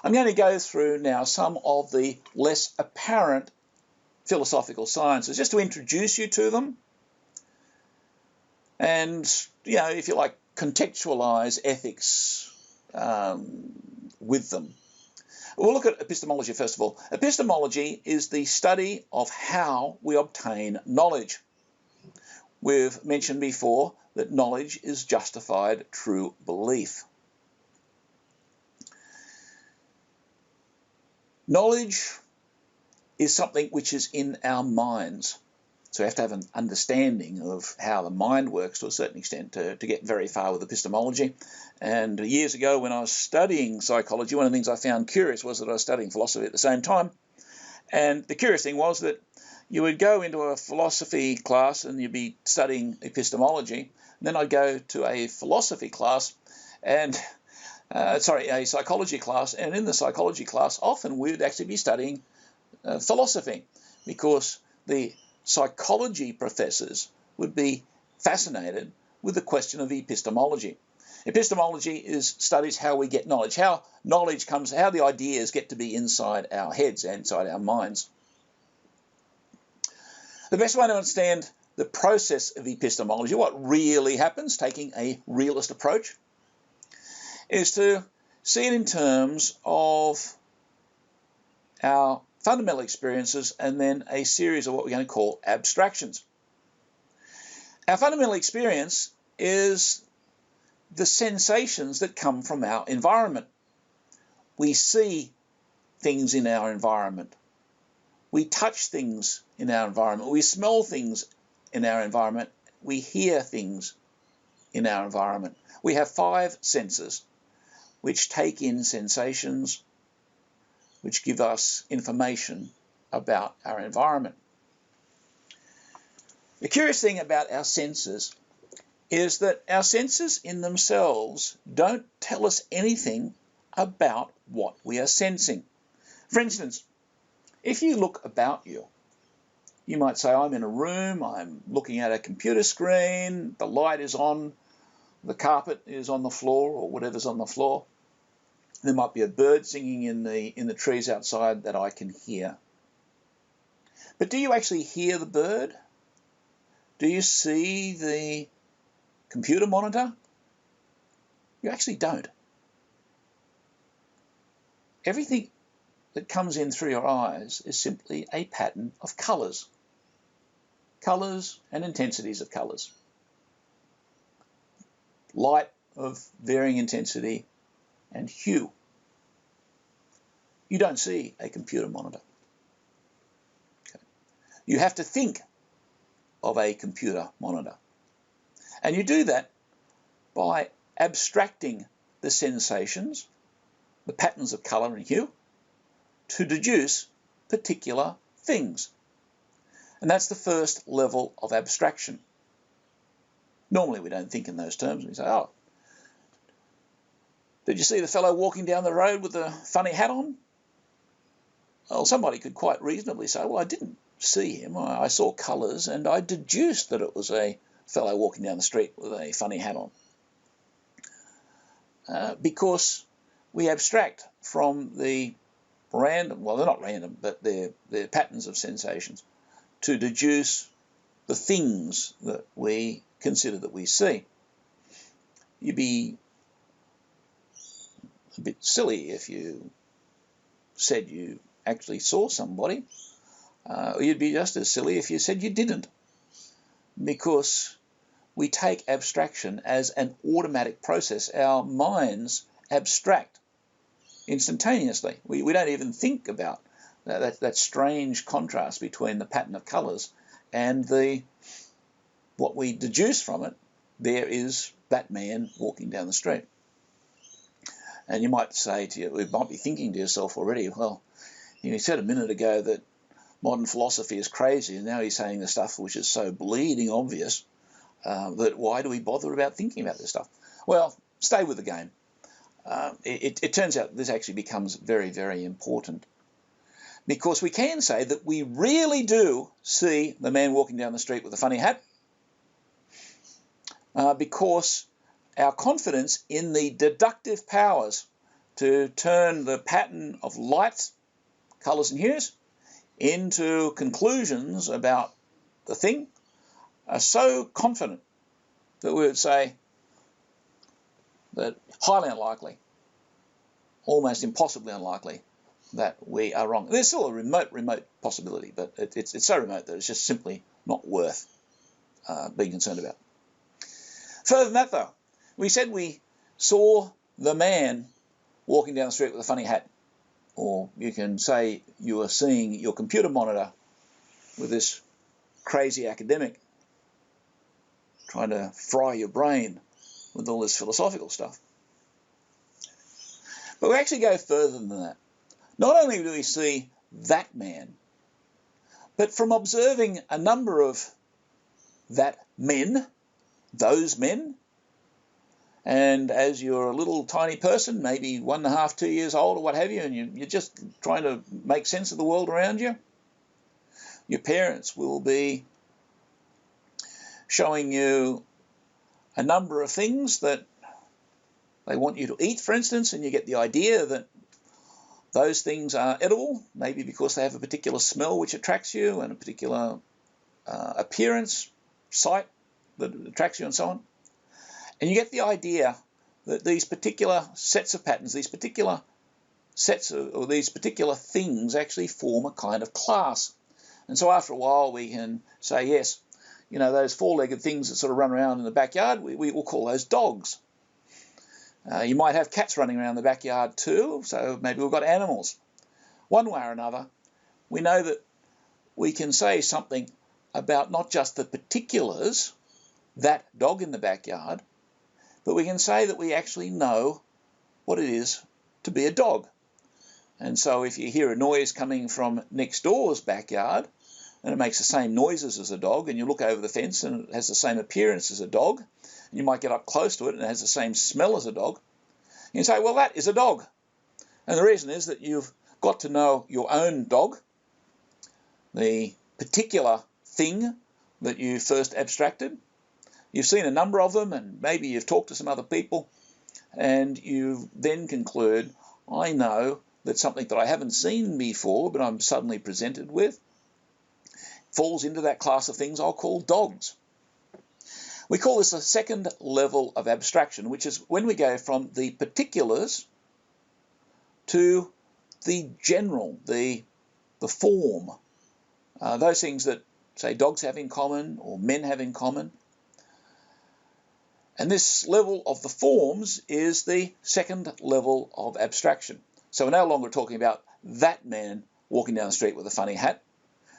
I'm going to go through now some of the less apparent philosophical sciences, just to introduce you to them and, if you like, contextualize ethics with them. We'll look at epistemology first of all. Epistemology is the study of how we obtain knowledge. We've mentioned before that knowledge is justified true belief. Knowledge is something which is in our minds. So we have to have an understanding of how the mind works to a certain extent to get very far with epistemology. And years ago when I was studying psychology, one of the things I found curious was that I was studying philosophy at the same time. And the curious thing was that you would go into a philosophy class and you'd be studying epistemology. And then I'd go to a philosophy class and a psychology class, and in the psychology class often we would actually be studying philosophy, because the psychology professors would be fascinated with the question of epistemology. Epistemology studies how we get knowledge, how knowledge comes, how the ideas get to be inside our heads, inside our minds. The best way to understand the process of epistemology, what really happens, taking a realist approach, is to see it in terms of our fundamental experiences and then a series of what we're going to call abstractions. Our fundamental experience is the sensations that come from our environment. We see things in our environment. We touch things in our environment. We smell things in our environment. We hear things in our environment. We have 5 senses which take in sensations, which give us information about our environment. The curious thing about our senses is that our senses in themselves don't tell us anything about what we are sensing. For instance, if you look about you, you might say, I'm in a room, I'm looking at a computer screen, the light is on, the carpet is on the floor, or whatever's on the floor. There might be a bird singing in the trees outside that I can hear. But do you actually hear the bird? Do you see the computer monitor? You actually don't. Everything that comes in through your eyes is simply a pattern of colours. Colours and intensities of colours. Light of varying intensity and hue. You don't see a computer monitor. Okay. You have to think of a computer monitor. And you do that by abstracting the sensations, the patterns of colour and hue, to deduce particular things. And that's the first level of abstraction. Normally we don't think in those terms. We say, oh, did you see the fellow walking down the road with a funny hat on? Well, somebody could quite reasonably say, well, I didn't see him. I saw colours and I deduced that it was a fellow walking down the street with a funny hat on. Because we abstract from the random, well, they're not random, but they're patterns of sensations to deduce the things that we consider that we see. You'd be a bit silly if you said you actually saw somebody. You'd be just as silly if you said you didn't, because we take abstraction as an automatic process. Our minds abstract instantaneously. We don't even think about that strange contrast between the pattern of colours and what we deduce from it. There is that man walking down the street. And you might say to you, you might be thinking to yourself already, well, you said a minute ago that modern philosophy is crazy, and now he's saying the stuff which is so bleeding obvious that why do we bother about thinking about this stuff? Well, stay with the game. It turns out this actually becomes very, very important, because we can say that we really do see the man walking down the street with a funny hat, because our confidence in the deductive powers to turn the pattern of light, colours and hues into conclusions about the thing are so confident that we would say that highly unlikely, almost impossibly unlikely, that we are wrong. There's still a remote possibility, but it's so remote that it's just simply not worth being concerned about. Further than that, though, we said we saw the man walking down the street with a funny hat, or you can say you are seeing your computer monitor with this crazy academic trying to fry your brain with all this philosophical stuff. But we actually go further than that. Not only do we see that man, but from observing a number of those men, and as you're a little tiny person, maybe 1.5, 2 years old or what have you, and you're just trying to make sense of the world around you, your parents will be showing you a number of things that they want you to eat, for instance, and you get the idea that those things are edible, maybe because they have a particular smell which attracts you and a particular appearance, sight that attracts you and so on. And you get the idea that these particular sets of patterns, these particular sets of, or these particular things actually form a kind of class. And so after a while we can say, yes, you know, those four-legged things that sort of run around in the backyard, we will call those dogs. You might have cats running around the backyard too, so maybe we've got animals. One way or another, we know that we can say something about not just the particulars, that dog in the backyard, but we can say that we actually know what it is to be a dog. And so if you hear a noise coming from next door's backyard, and it makes the same noises as a dog, and you look over the fence and it has the same appearance as a dog, and you might get up close to it and it has the same smell as a dog, you can say, well, that is a dog. And the reason is that you've got to know your own dog, the particular thing that you first abstracted. You've seen a number of them, and maybe you've talked to some other people, and you then conclude, I know that something that I haven't seen before, but I'm suddenly presented with, falls into that class of things I'll call dogs. We call this a second level of abstraction, which is when we go from the particulars to the general, the form, those things that, say, dogs have in common or men have in common. And this level of the forms is the second level of abstraction. So we're no longer talking about that man walking down the street with a funny hat.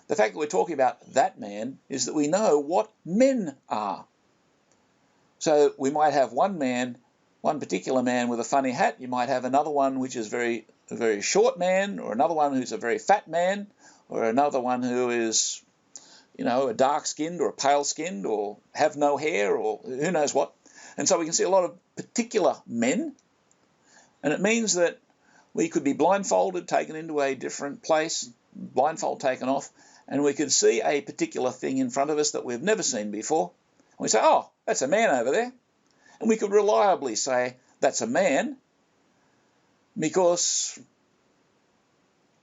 The fact that we're talking about that man is that we know what men are. So we might have one man, one particular man with a funny hat. You might have another one which is a very short man, or another one who's a very fat man, or another one who is, you know, a dark-skinned or a pale-skinned or have no hair or who knows what. And so we can see a lot of particular men, and it means that we could be blindfolded, taken into a different place, blindfold taken off, and we could see a particular thing in front of us that we've never seen before. And we say, oh, that's a man over there. And we could reliably say that's a man because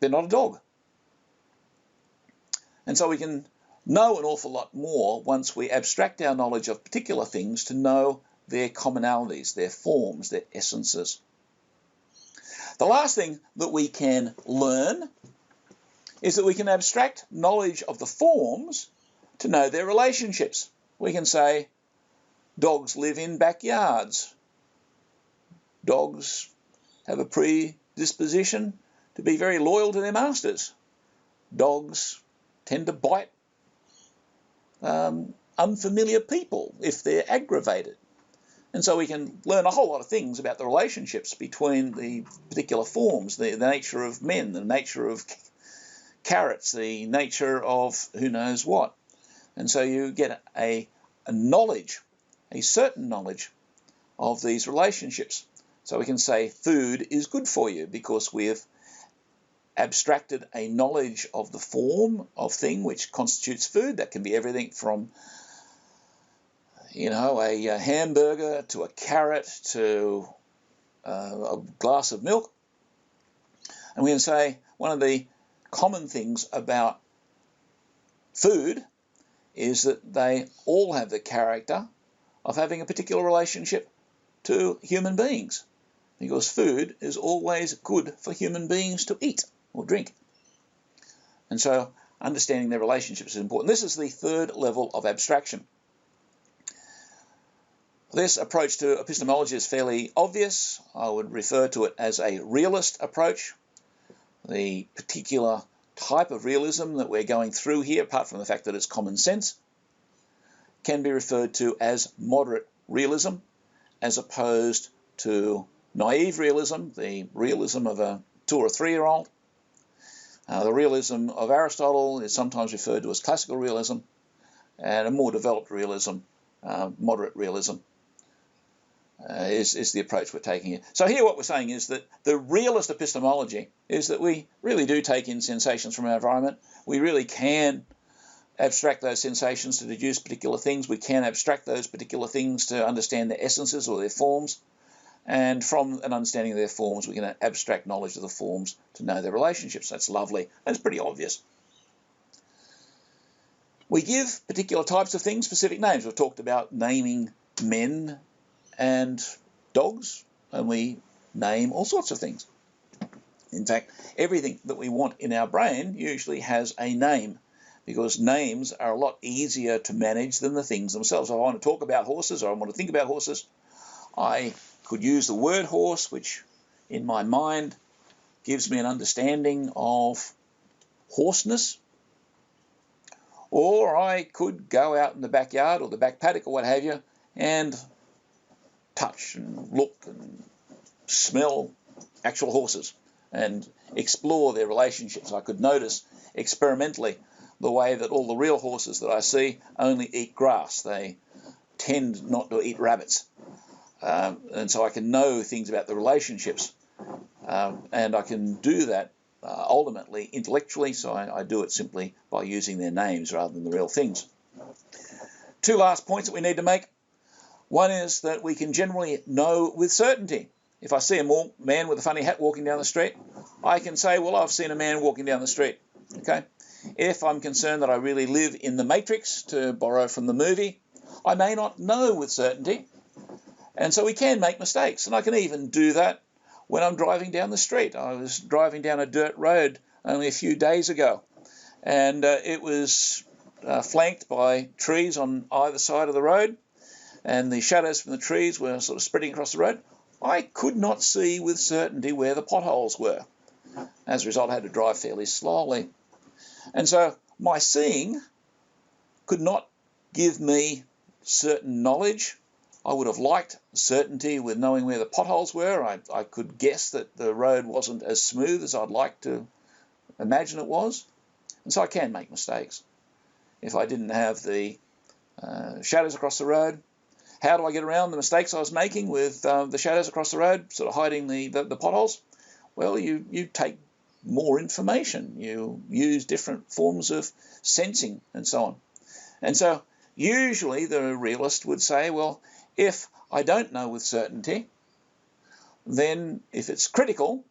they're not a dog. And so we can know an awful lot more once we abstract our knowledge of particular things to know their commonalities, their forms, their essences. The last thing that we can learn is that we can abstract knowledge of the forms to know their relationships. We can say dogs live in backyards. Dogs have a predisposition to be very loyal to their masters. Dogs tend to bite unfamiliar people if they're aggravated. And so we can learn a whole lot of things about the relationships between the particular forms, the nature of men, the nature of carrots, the nature of who knows what. And so you get a knowledge, a certain knowledge of these relationships. So we can say food is good for you because we have abstracted a knowledge of the form of thing which constitutes food. That can be everything from, a hamburger to a carrot to a glass of milk. And we can say one of the common things about food is that they all have the character of having a particular relationship to human beings, because food is always good for human beings to eat or drink. And so understanding their relationships is important. This is the third level of abstraction. This approach to epistemology is fairly obvious. I would refer to it as a realist approach. The particular type of realism that we're going through here, apart from the fact that it's common sense, can be referred to as moderate realism, as opposed to naive realism, the realism of a 2 or 3-year-old. The realism of Aristotle is sometimes referred to as classical realism, and a more developed realism, moderate realism, is the approach we're taking here. So here what we're saying is that the realist epistemology is that we really do take in sensations from our environment. We really can abstract those sensations to deduce particular things. We can abstract those particular things to understand their essences or their forms. And from an understanding of their forms, we can abstract knowledge of the forms to know their relationships. That's lovely. That's pretty obvious. We give particular types of things specific names. We've talked about naming men and dogs, and we name all sorts of things. In fact, everything that we want in our brain usually has a name, because names are a lot easier to manage than the things themselves. If I want to talk about horses, or I want to think about horses, I could use the word horse, which in my mind gives me an understanding of horseness. Or I could go out in the backyard or the back paddock or what have you and touch and look and smell actual horses and explore their relationships. I could notice experimentally the way that all the real horses that I see only eat grass. They tend not to eat rabbits. And so I can know things about the relationships, and I can do that ultimately intellectually, so I do it simply by using their names rather than the real things. 2 last points that we need to make. One is that we can generally know with certainty. If I see a man with a funny hat walking down the street, I can say, well, I've seen a man walking down the street. Okay. If I'm concerned that I really live in the Matrix, to borrow from the movie, I may not know with certainty. And so we can make mistakes, and I can even do that when I'm driving down the street. I was driving down a dirt road only a few days ago, and it was flanked by trees on either side of the road, and the shadows from the trees were sort of spreading across the road. I could not see with certainty where the potholes were. As a result, I had to drive fairly slowly. And so my seeing could not give me certain knowledge. I would have liked certainty with knowing where the potholes were. I could guess that the road wasn't as smooth as I'd like to imagine it was. And so I can make mistakes. If I didn't have the shadows across the road, how do I get around the mistakes I was making with the shadows across the road, sort of hiding the potholes? Well, you take more information. You use different forms of sensing and so on. And so usually the realist would say, well, if I don't know with certainty, then if it's critical,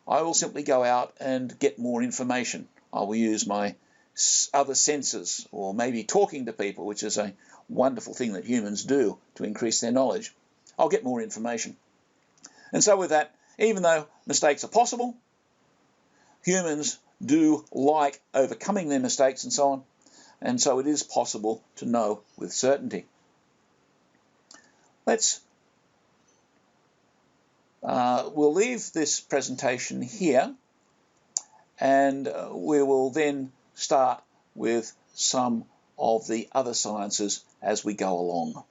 I will simply go out and get more information. I will use my other senses, or maybe talking to people, which is a wonderful thing that humans do to increase their knowledge. I'll get more information. And so with that, even though mistakes are possible, humans do like overcoming their mistakes and so on, and so it is possible to know with certainty. We'll leave this presentation here, and we will then start with some of the other sciences as we go along.